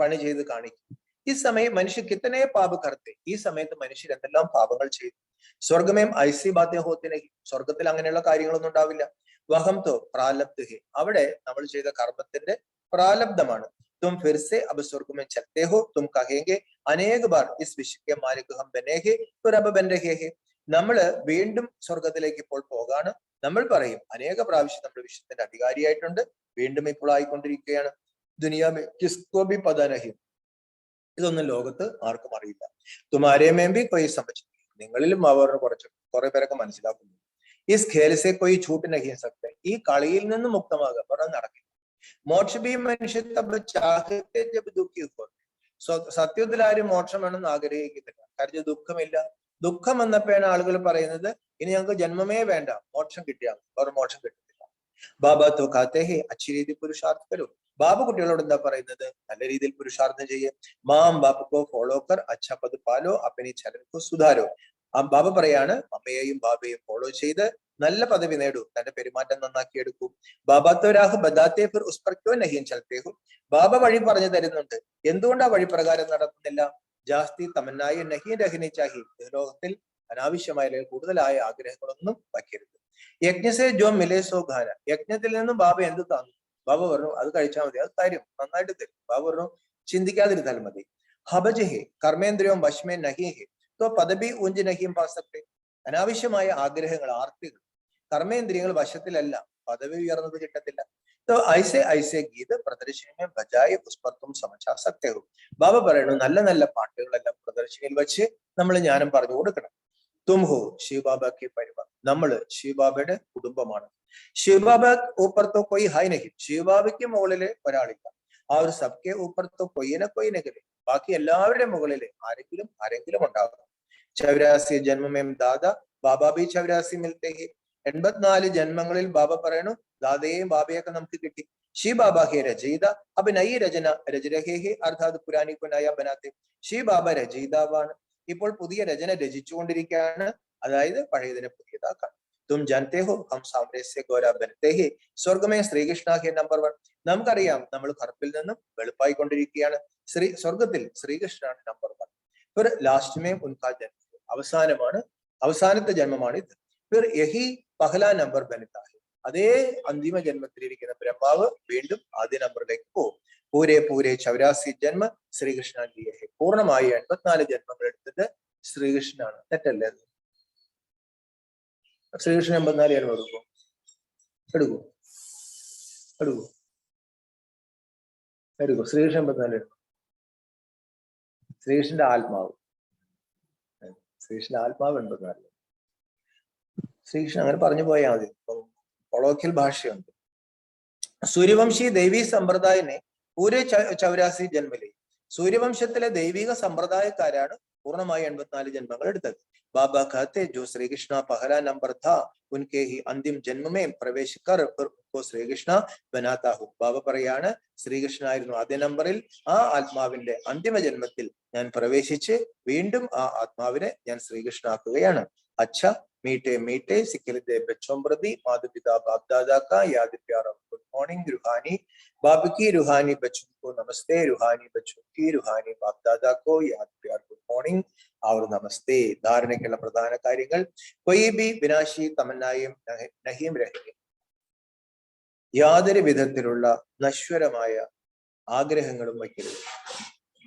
പണി ചെയ്ത് കാണിക്കും. ഈ സമയം മനുഷ്യ കിത്തനെ പാപ കർത്തെ, ഈ സമയത്ത് മനുഷ്യർ എന്തെല്ലാം പാപങ്ങൾ ചെയ്തു. സ്വർഗമേം ഐസി ബാധ്യ ഹോത്തിനെ, സ്വർഗത്തിൽ അങ്ങനെയുള്ള കാര്യങ്ങളൊന്നും ഉണ്ടാവില്ല. വഹം തോ പ്രാലബ്ധ ഹെ, അവിടെ നമ്മൾ ചെയ്ത കർമ്മത്തിന്റെ പ്രാലബ്ധമാണ്. തും ഫിർസെ അബ് സ്വർഗമേ ചലത്തെ ഹോ തും കഹേംഗെ അനേക ബാർ ഇസ് വിശ്വ കെ മാലിക് ഹം ബനെ ഹെ ഫിർ അബ് ബൻ രഹേ ഹെ. നമ്മള് വീണ്ടും സ്വർഗത്തിലേക്ക് ഇപ്പോൾ പോകാണ്. നമ്മൾ പറയും അനേക പ്രാവശ്യം നമ്മൾ വിശ്വത്തിന്റെ അധികാരിയായിട്ടുണ്ട്, വീണ്ടും ഇപ്പോൾ ആയിക്കൊണ്ടിരിക്കുകയാണ്. ദുനിയാമേ കിസ്കോ ബി പത നഹി, ഇതൊന്നും ലോകത്ത് ആർക്കും അറിയില്ല. തുമാരേമേം ബി കൊയ് സമझ, നിങ്ങളിലും അവരുടെ കുറെ പേരൊക്കെ മനസ്സിലാക്കുന്നു. ഈ ഖേൽസെ കൊയ് ഛൂട്ട് നഹി സക്തെ, ഈ കളിയിൽ നിന്ന് മുക്തമാകുക പറഞ്ഞാൽ നടക്കില്ല. മോക്ഷ ബി മനുഷ്യ തബ് ചാഹത്തെ ജബ് ദുഃഖി ഹോ, സത്യത്തിൽ ആരും മോക്ഷം വേണമെന്ന് ആഗ്രഹിക്കുന്നില്ല, കാരണം ദുഃഖമില്ല. ദുഃഖം വന്നപ്പോഴാണ് ആളുകൾ പറയുന്നത് ഇനി ഞങ്ങൾക്ക് ജന്മമേ വേണ്ട, മോക്ഷം കിട്ടിയാൽ അവർ മോക്ഷം കിട്ടുന്നില്ല. ബാബ തോ കാത്തെ ഹേ അച്ഛി രീതി പുരുഷാർത്ഥ കരോ, ബാബ കുട്ടികളോട് എന്താ പറയുന്നത്? നല്ല രീതിയിൽ പുരുഷാർത്ഥം ചെയ്യേ. മാം ബാപ്പ കോ ഫോളോ കർ അച്ഛാ പദ് പാലോ അപ്പനി ചരൻ കോ സുധാരോ. ബാബ പറയാണ് അമ്മയെയും ബാബയെയും ഫോളോ ചെയ്ത് നല്ല പദവി നേടൂ, തന്റെ പെരുമാറ്റം നന്നാക്കിയെടുക്കൂ. ബാബ തോ രാഹ് ബദാത്തെ ഫിർ ഉസ് പർ ക്യോ നഹീ ചലത്തെ ഹോ, ബാബ വഴി പറഞ്ഞു തരുന്നുണ്ട്, എന്തുകൊണ്ട് ആ വഴി പ്രകാരം നടത്തുന്നില്ല? ജാസ്തി തമന്നായി നഹീ രഹിനി ചാഹി, ലോകത്തിൽ അനാവശ്യമായ കൂടുതലായ ആഗ്രഹങ്ങളൊന്നും വയ്ക്കരുത്. യജ്ഞസേ ജോ മിലേ സോ ഖാന, യജ്ഞത്തിൽ നിന്നും ബാബ എന്ത് തന്നു? ബാബ പറഞ്ഞു അത് കഴിച്ചാൽ മതി, അത് തരും, നന്നായിട്ട് തരും. ബാബ പറഞ്ഞു ചിന്തിക്കാതിരുന്നാൽ മതി. ഹബജ് ഹേ കർമ്മേന്ദ്രിയോ വശ്മേ നഹി ഹേ, तो പദവി ഊഞ്ച് നഹിയും പാസത്തെ. അനാവശ്യമായ ആഗ്രഹങ്ങൾ, ആർത്തികൾ, കർമ്മേന്ദ്രിയങ്ങൾ വശത്തിലല്ല, പദവി ഉയർന്നത് കിട്ടത്തില്ല. तो ऐसे ऐसे गीत प्रदर्शनी में बजाय उस पर तुम समझा सकते हो. ബാബ പറയുന്നു, നല്ല നല്ല പാട്ടുകളെല്ലാം പ്രദർശനിയിൽ വെച്ച് നമ്മൾ ജ്ഞാനം പറഞ്ഞു കൊടുക്കണം. തും ഹോ ശിവബാബയ്ക്ക് പരിവാർ, നമ്മള് ശിവബാബയുടെ കുടുംബമാണ്. ശിവബാബ ഊപ്പർ തോ കൊയ് ഹായ് നഹി, ശിവബാബയ്ക്ക് മുകളില് ഒരാളില്ല. ആ ഒരു സബ്കെ ഊപ്പർ തോ കൊയ് നഗരെ, ബാക്കി എല്ലാവരുടെ മുകളില് ആരെങ്കിലും ഉണ്ടാകും. 84 ജന്മമേം ദാദാ ബാബാ ബി 84 മിൽത്തെ ഹി. 84 ജന്മങ്ങളിൽ ബാബ പറയണു, ദാദയെയും ബാബയൊക്കെ നമുക്ക് കിട്ടി. ശിവ ബാബ ഹെ രചയിത, അപ്പൊ നയി രചന രചരഹേ ഹെ, അർത്ഥാത് പുരാനി കോ നയ ബനാത്തെ. ശിവ ബാബ രചയിതാവാണ്, ഇപ്പോൾ പുതിയ രചന രചിച്ചുകൊണ്ടിരിക്കുകയാണ്, അതായത് പഴയതിനെ പുതിയതാക്കാൻ. തും ജാനത്തെ ഹോ ഹം സാമനെ സെ ഗോരാ ബനത്തെ ഹെ, സ്വർഗമേ ശ്രീകൃഷ്ണ ഹെ നമ്പർ 1. നമുക്കറിയാം, നമ്മൾ കറുപ്പിൽ നിന്നും വെളുപ്പായിക്കൊണ്ടിരിക്കുകയാണ്. സ്വർഗത്തിൽ ശ്രീകൃഷ്ണനാണ് നമ്പർ 1. फिर लास्ट में उनका जन्म, അവസാനമാണ്, അവസാനത്തെ ജന്മമാണ് ഇത്. फिर यही पहला नंबर बनता है. അതേ അന്തിമ ജന്മത്തിലിരിക്കുന്ന ബ്രഹ്മാവ് വീണ്ടും ആദ്യ നമ്പറിലേക്ക് പോകും. പൂരെ 84 ജന്മ ശ്രീകൃഷ്ണ ലിയേ ഹെ, പൂർണ്ണമായി 84 ജന്മങ്ങൾ എടുത്തത് ശ്രീകൃഷ്ണനാണ്. തെറ്റല്ലേ? ശ്രീകൃഷ്ണൻ 84 ജന്മം എടുക്കും. ശ്രീകൃഷ്ണൻ 84 ജന്മം. ശ്രീകൃഷ്ണന്റെ ആത്മാവ് 84. ശ്രീകൃഷ്ണൻ അങ്ങനെ പറഞ്ഞു പോയാൽ മതി. കൊളോക്കിയൽ ഭാഷയുണ്ട്. സൂര്യവംശി ദൈവീ സമ്പ്രദായനെ പൂരെ 84 ജന്മലേ, സൂര്യവംശത്തിലെ ദൈവിക സമ്പ്രദായക്കാരാണ് പൂർണ്ണമായി 84 ജന്മങ്ങൾ എടുത്തത്. ബാബ कहते जो श्री कृष्ण पहला नंबर था उनके ही अंतिम जन्म में प्रवेश कर उनको ശ്രീകൃഷ്ണ बनाता हूं. ബാബ പറയാണ്, ശ്രീകൃഷ്ണനായിരുന്നു ആദ്യ നമ്പറിൽ, ആ ആത്മാവിന്റെ അന്തിമ ജന്മത്തിൽ ഞാൻ പ്രവേശിച്ച് വീണ്ടും ആ ആത്മാവിനെ ഞാൻ ശ്രീകൃഷ്ണനാക്കുകയാണ്. അച്ഛ मीठे मीठे सिखिलते बच्चों प्रति माता पिता बाप दादा का याद प्यार. गुड मॉर्निंग रूहानी बाप की, रूहानी बच्चों को नमस्ते, रूहानी बच्चों की, रूहानी बाप दादा को याद प्यार. गुड मॉर्निंग और नमस्ते. ധാരണയ്ക്കുള്ള പ്രധാന കാര്യങ്ങൾ, कोई भी विनाशी तमन्नाएं नहीं रहेंगे, യാതൊരു വിധത്തിലുള്ള നശ്വരമായ ആഗ്രഹങ്ങളും വയ്ക്കരുത്.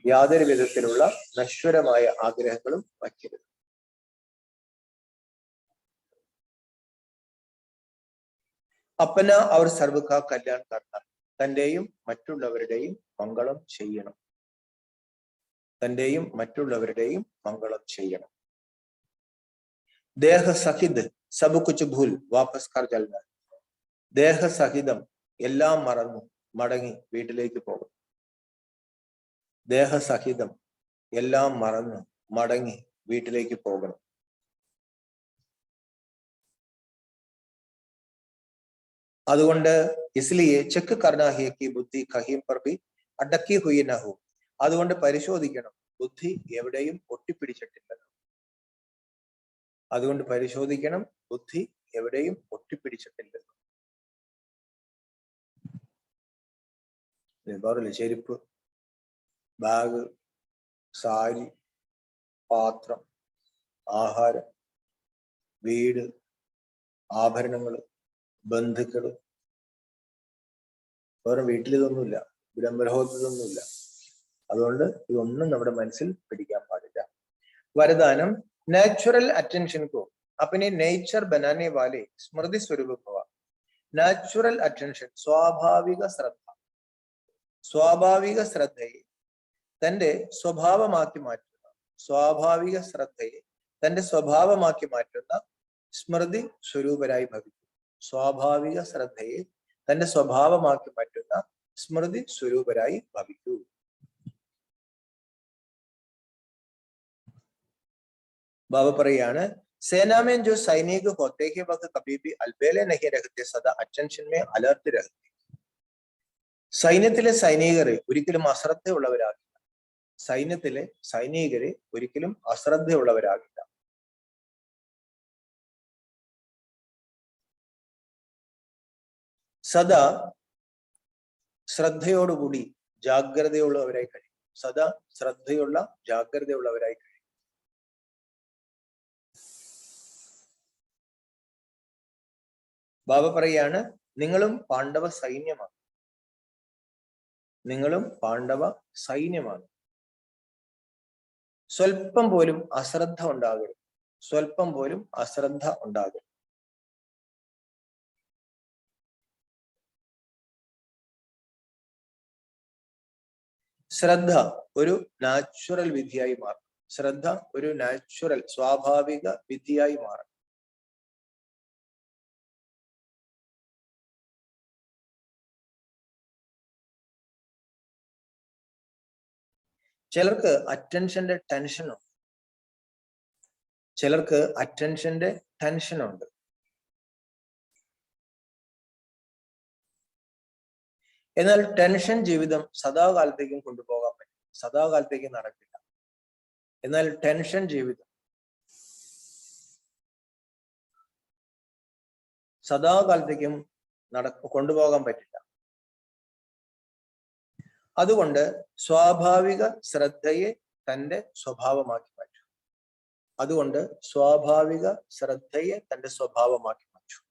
യാതൊരു വിധത്തിലുള്ള നശ്വരമായ ആഗ്രഹങ്ങളും വയ്ക്കരുത്. അപ്പന അവർ സർവ്വ കാ കല്യാൺ കർണ, തന്റെയും മറ്റുള്ളവരുടെയും മംഗളം ചെയ്യണം. തന്റെയും മറ്റുള്ളവരുടെയും മംഗളം ചെയ്യണം. ദേഹസഹിത് സബ് കുച്ച് ഭൂൽ വാപസ് കർ ജൽന, ദേഹസഹിതം എല്ലാം മറന്നു മടങ്ങി വീട്ടിലേക്ക് പോകണം. ദേഹസഹിതം എല്ലാം മറന്നു മടങ്ങി വീട്ടിലേക്ക് പോകണം. അതുകൊണ്ട് ഇസ്ലിയെ ചെക്ക് കർണ ഹേ കി ബുദ്ധി കഹീം പർ ഭി അടക്കി ഹുയി ന ഹോ, അതുകൊണ്ട് പരിശോധിക്കണം, ബുദ്ധി എവിടെയും ഒട്ടിപ്പിടിച്ചിട്ടില്ലെന്ന്. അതുകൊണ്ട് പരിശോധിക്കണം, ബുദ്ധി എവിടെയും ഒട്ടിപ്പിടിച്ചിട്ടില്ലെന്ന്. പറയില്ലേ, ചെരുപ്പ്, ബാഗ്, സാരി, പാത്രം, ആഹാരം, വീട്, ആഭരണങ്ങള്, ബന്ധുക്കള്, വേറെ വീട്ടിൽ ഇതൊന്നുമില്ല, ബ്രഹ്മലോകത്തൊന്നുമില്ല. അതുകൊണ്ട് ഇതൊന്നും നമ്മുടെ മനസ്സിൽ പിടിക്കാൻ പാടില്ല. വരദാനം, नेचुरल अटेंशन को अपने नेचर बनाने वाले स्मृति स्वरूप भव. നാച്ചുറൽ അറ്റൻഷൻ, സ്വാഭാവിക ശ്രദ്ധ, സ്വാഭാവിക ശ്രദ്ധയെ തന്റെ സ്വഭാവമാക്കി മാറ്റുന്ന, സ്വാഭാവിക ശ്രദ്ധയെ തന്റെ സ്വഭാവമാക്കി മാറ്റുന്ന സ്മൃതി സ്വരൂപരായി ഭവിക്കും. സ്വാഭാവിക ശ്രദ്ധയെ തന്റെ സ്വഭാവമാക്കി മാറ്റുന്ന സ്മൃതി സ്വരൂപരായി ഭവിക്കൂ. ബാബ പറയാണ്, सेना में जो सैनिक होते हैं वह कभी भी अलबेले नहीं रहते, सदा अटेंशन में अलर्ट रहते. സൈന്യത്തിലെ സൈനികരെ ഒരിക്കലും അശ്രദ്ധയുള്ളവരാകില്ല. സൈന്യത്തിലെ സൈനികരെ ഒരിക്കലും അശ്രദ്ധയുള്ളവരാകില്ല. സദാ ശ്രദ്ധയോടുകൂടി ജാഗ്രതയുള്ളവരായി കഴിയും. സദാ ശ്രദ്ധയുള്ള ജാഗ്രതയുള്ളവരായി കഴിയും. ബാബ പറയാണ്, നിങ്ങളും പാണ്ഡവ സൈന്യമാണ്. നിങ്ങളും പാണ്ഡവ സൈന്യമാണ്. സ്വല്പം പോലും അശ്രദ്ധ ഉണ്ടാകരുത്. സ്വല്പം പോലും അശ്രദ്ധ ഉണ്ടാകരുത്. ശ്രദ്ധ ഒരു നാച്ചുറൽ വിദ്യയായി മാറും. ശ്രദ്ധ ഒരു നാച്ചുറൽ സ്വാഭാവിക വിദ്യയായി മാറും. ചിലർക്ക് അറ്റൻഷന്റെ ടെൻഷനുണ്ട്. ചിലർക്ക് അറ്റൻഷന്റെ ടെൻഷനുണ്ട്. എന്നാൽ ടെൻഷൻ ജീവിതം സദാകാലത്തേക്കും കൊണ്ടുപോകാൻ പറ്റും. സദാകാലത്തേക്കും നടക്കില്ല. എന്നാൽ ടെൻഷൻ ജീവിതം സദാകാലത്തേക്കും കൊണ്ടുപോകാൻ പറ്റില്ല. അതുകൊണ്ട് സ്വാഭാവിക ശ്രദ്ധയെ തന്റെ സ്വഭാവമാക്കി മാറ്റും. അതുകൊണ്ട് സ്വാഭാവിക ശ്രദ്ധയെ തന്റെ സ്വഭാവമാക്കി മാറ്റും.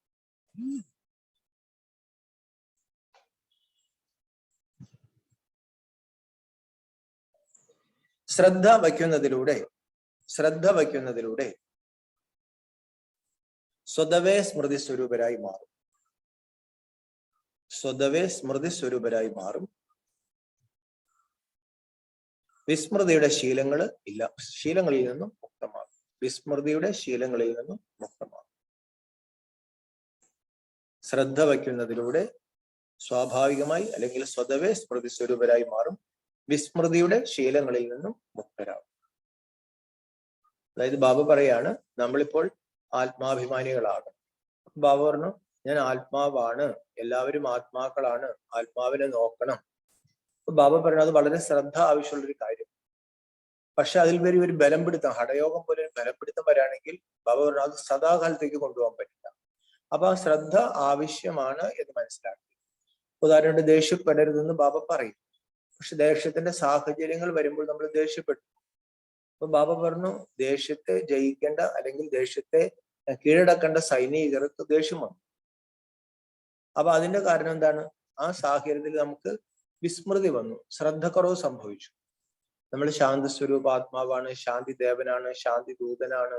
ശ്രദ്ധ വയ്ക്കുന്നതിലൂടെ സ്വതവേ സ്മൃതി സ്വരൂപരായി മാറും. സ്വതവേ സ്മൃതി സ്വരൂപരായി മാറും. വിസ്മൃതിയുടെ ശീലങ്ങൾ ഇല്ല. ശീലങ്ങളിൽ നിന്നും മുക്തമാകും. വിസ്മൃതിയുടെ ശീലങ്ങളിൽ നിന്നും മുക്തമാകും. ശ്രദ്ധ വയ്ക്കുന്നതിലൂടെ സ്വാഭാവികമായി അല്ലെങ്കിൽ സ്വതവേ സ്മൃതി സ്വരൂപരായി മാറും. വിസ്മൃതിയുടെ ശീലങ്ങളിൽ നിന്നും മുക്തരാകും. അതായത് ബാബ പറയാണ്, നമ്മളിപ്പോൾ ആത്മാഭിമാനികളാണ്. ബാബ പറഞ്ഞു, ഞാൻ ആത്മാവാണ്, എല്ലാവരും ആത്മാക്കളാണ്, ആത്മാവിനെ നോക്കണം. ബാബ പറഞ്ഞു അത് വളരെ ശ്രദ്ധ ആവശ്യമുള്ളൊരു കാര്യം. പക്ഷെ അതിൽ വരെ ഒരു ബലം പിടുത്തം, ഹഠയോഗം പോലെ ഒരു ബലം പിടുത്തം വരാണെങ്കിൽ ബാബ പറഞ്ഞു അത് സദാകാലത്തേക്ക് കൊണ്ടുപോകാൻ പറ്റില്ല. അപ്പൊ ആ ശ്രദ്ധ ആവശ്യമാണ് എന്ന് മനസ്സിലാക്കി. ഉദാഹരണമായിട്ട് ദേഷ്യപ്പെടരുതെന്ന് ബാബ പറയും. പക്ഷെ ദേഷ്യത്തിന്റെ സാഹചര്യങ്ങൾ വരുമ്പോൾ നമ്മൾ ദേഷ്യപ്പെട്ടു. അപ്പൊ ബാബ പറഞ്ഞു ദേഷ്യത്തെ ജയിക്കേണ്ട അല്ലെങ്കിൽ ദേഷ്യത്തെ കീഴടക്കേണ്ട സൈനികർക്ക് ദേഷ്യം വന്നു. അപ്പൊ അതിന്റെ കാരണം എന്താണ്? ആ സാഹചര്യത്തിൽ നമുക്ക് വിസ്മൃതി വന്നു, ശ്രദ്ധക്കുറവ് സംഭവിച്ചു. നമ്മൾ ശാന്തി സ്വരൂപ ആത്മാവാണ്, ശാന്തി ദേവനാണ്, ശാന്തി ദൂതനാണ്,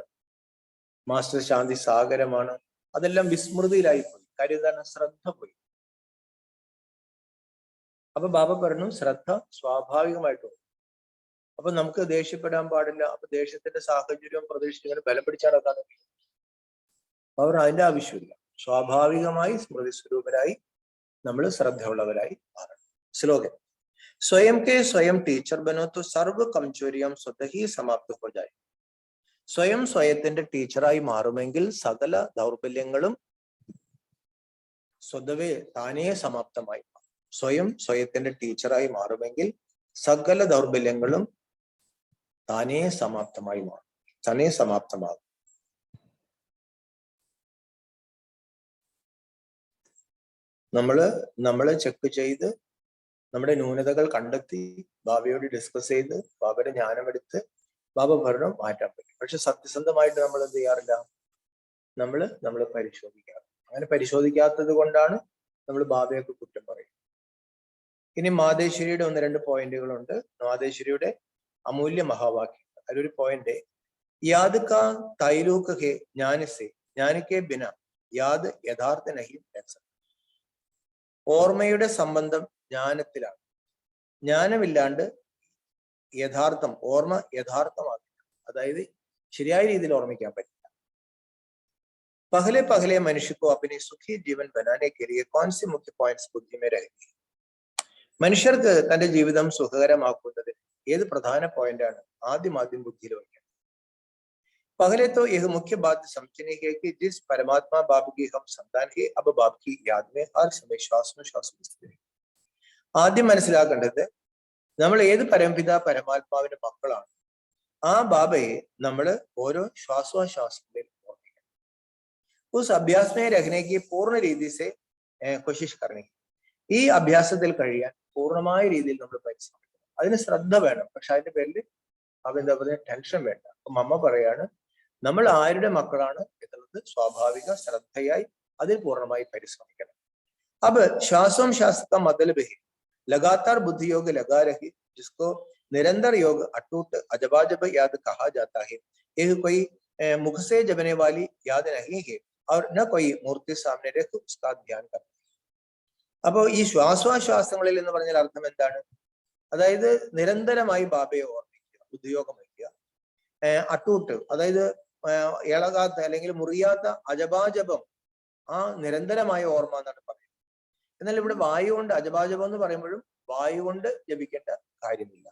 മാസ്റ്റർ ശാന്തി സാഗരമാണ്. അതെല്ലാം വിസ്മൃതിയിലായി പോയി. കാര്യം എന്താണ്? ശ്രദ്ധ പോയി. അപ്പൊ ബാബ പറഞ്ഞു ശ്രദ്ധ സ്വാഭാവികമായിട്ടും. അപ്പൊ നമുക്ക് ദേഷ്യപ്പെടാൻ പാടില്ല. അപ്പൊ ദേഷ്യത്തിന്റെ സാഹചര്യവും പ്രതീക്ഷിച്ചിങ്ങനെ ബലം പിടിച്ചാൽ അതാണ് അവർ അതിന്റെ ആവശ്യമില്ല. സ്വാഭാവികമായി സ്മൃതി സ്വരൂപരായി നമ്മൾ ശ്രദ്ധയുള്ളവരായി മാറണം. ശ്ലോകം സ്വയം കെ സ്വയം ടീച്ചർ ബനോ തോ സർവ്വ കംചോരിയം സ്വതഹി സമാപ്ത ഹോ ജായേ. സ്വയം സ്വയത്തിന്റെ ടീച്ചറായി മാറുമെങ്കിൽ സകല ദൗർബല്യങ്ങളും സ്വതവേ താനേ സമാപ്തമായി. സ്വയം സ്വയത്തിന്റെ ടീച്ചറായി മാറുമെങ്കിൽ സകല ദൗർബല്യങ്ങളും താനേ സമാപ്തമായി മാറും, താനേ സമാപ്തമാകും. നമ്മള് ചെക്ക് ചെയ്ത് നമ്മുടെ ന്യൂനതകൾ കണ്ടെത്തി ബാബയോട് ഡിസ്കസ് ചെയ്ത് ബാബയുടെ ജ്ഞാനമെടുത്ത് ബാബ ഭരണം മാറ്റാൻ പറ്റും. പക്ഷെ സത്യസന്ധമായിട്ട് നമ്മൾ എന്ത് ചെയ്യാറില്ല? നമ്മൾ പരിശോധിക്കാറ്. അങ്ങനെ പരിശോധിക്കാത്തത് കൊണ്ടാണ് നമ്മൾ ബാബയൊക്കെ കുറ്റം പറയുന്നത്. ഇനി മാതേശ്വരിയുടെ 1-2 പോയിന്റുകളുണ്ട്. മാതേശ്വരിയുടെ അമൂല്യ മഹാവാക്യം. അതിലൊരു പോയിന്റ്, യാദ് കാ തൈലൂക്ക് ഹേ ജ്ഞാനസേ ജ്ഞാനിക്കെ ബിന യാദ് യഥാർത്ഥ നഹി. ഓർമ്മയുടെ സംബന്ധം ജ്ഞാനത്തിലാണ്. ജ്ഞാനമില്ലാണ്ട് ഓർമ്മ യഥാർത്ഥമാകില്ല. അതായത് ശരിയായ രീതിയിൽ ഓർമ്മിക്കാൻ പറ്റില്ല. പഹലെ പഹലെ മനുഷ്യ को अपने सुखी जीवन बनाने के लिए कौन से मुख्य पॉइंट्स बुद्धि में रहेंगे? മനുഷ്യർക്ക് തന്റെ ജീവിതം സുഖകരമാക്കുന്നതിന് ഏത് പ്രധാന പോയിന്റാണ് ആദ്യം ബുദ്ധിയിൽ വയ്ക്കുന്നത്? पहले तो यह मुख्य बात समझने है कि जिस परमात्मा बाप की हम संतान है, अब बाप की याद में हर समय श्वासोश्वास स्थित है. ആദ്യം മനസ്സിലാക്കേണ്ടത് നമ്മൾ ഏത് പരംപിത പരമാത്മാവിന്റെ മക്കളാണ്. ആ ബാബയെ നമ്മൾ ഓരോ ശ്വാസോശ്വാസത്തിലും ഓർമ്മിക്കണം. ഉസ് അഭ്യാസ് में रहने की पूर्ण रीति से कोशिश करनी. ഈ അഭ്യാസത്തിൽ കഴിയാൻ പൂർണ്ണമായ രീതിയിൽ നമ്മൾ പരിശ്രമിക്കണം. അതിന് ശ്രദ്ധ വേണം. പക്ഷെ അതിന്റെ പേരിൽ എന്താ പറയുക, ടെൻഷൻ വേണ്ട. അപ്പൊ മമ്മ പറയാണ് നമ്മൾ ആരുടെ മക്കളാണ് എന്നുള്ളത് സ്വാഭാവിക ശ്രദ്ധയായി അതിൽ പൂർണ്ണമായി പരിശ്രമിക്കണം. अब श्वासों श्वास का मतलब है लगातार बुद्धि योग लगा रही, जिसको निरंतर योग अटूट अजबाजब याद कहा जाता है। यह कोई मुख से जबने वाली याद नहीं है और न कोई मूर्ति सामने रख उसका ध्यान करना। അപ്പോ ഈ ശ്വാസോച്ഛ്വാസങ്ങളിൽ എന്ന് പറഞ്ഞാൽ അർത്ഥം എന്താണ്? അതായത് നിരന്തരമായി ബാബയെ ഓർമ്മിക്കുക, ബുദ്ധിയോഗം വയ്ക്കുക. അട്ടൂട്ട് അതായത് ഇളകാത്ത അല്ലെങ്കിൽ മുറിയാത്ത അജപാജപം, ആ നിരന്തരമായ ഓർമ്മ എന്നാണ് പറയുന്നത്. എന്നാൽ ഇവിടെ വായു കൊണ്ട് അജപാജപം എന്ന് പറയുമ്പോഴും വായു കൊണ്ട് ജപിക്കേണ്ട കാര്യമില്ല.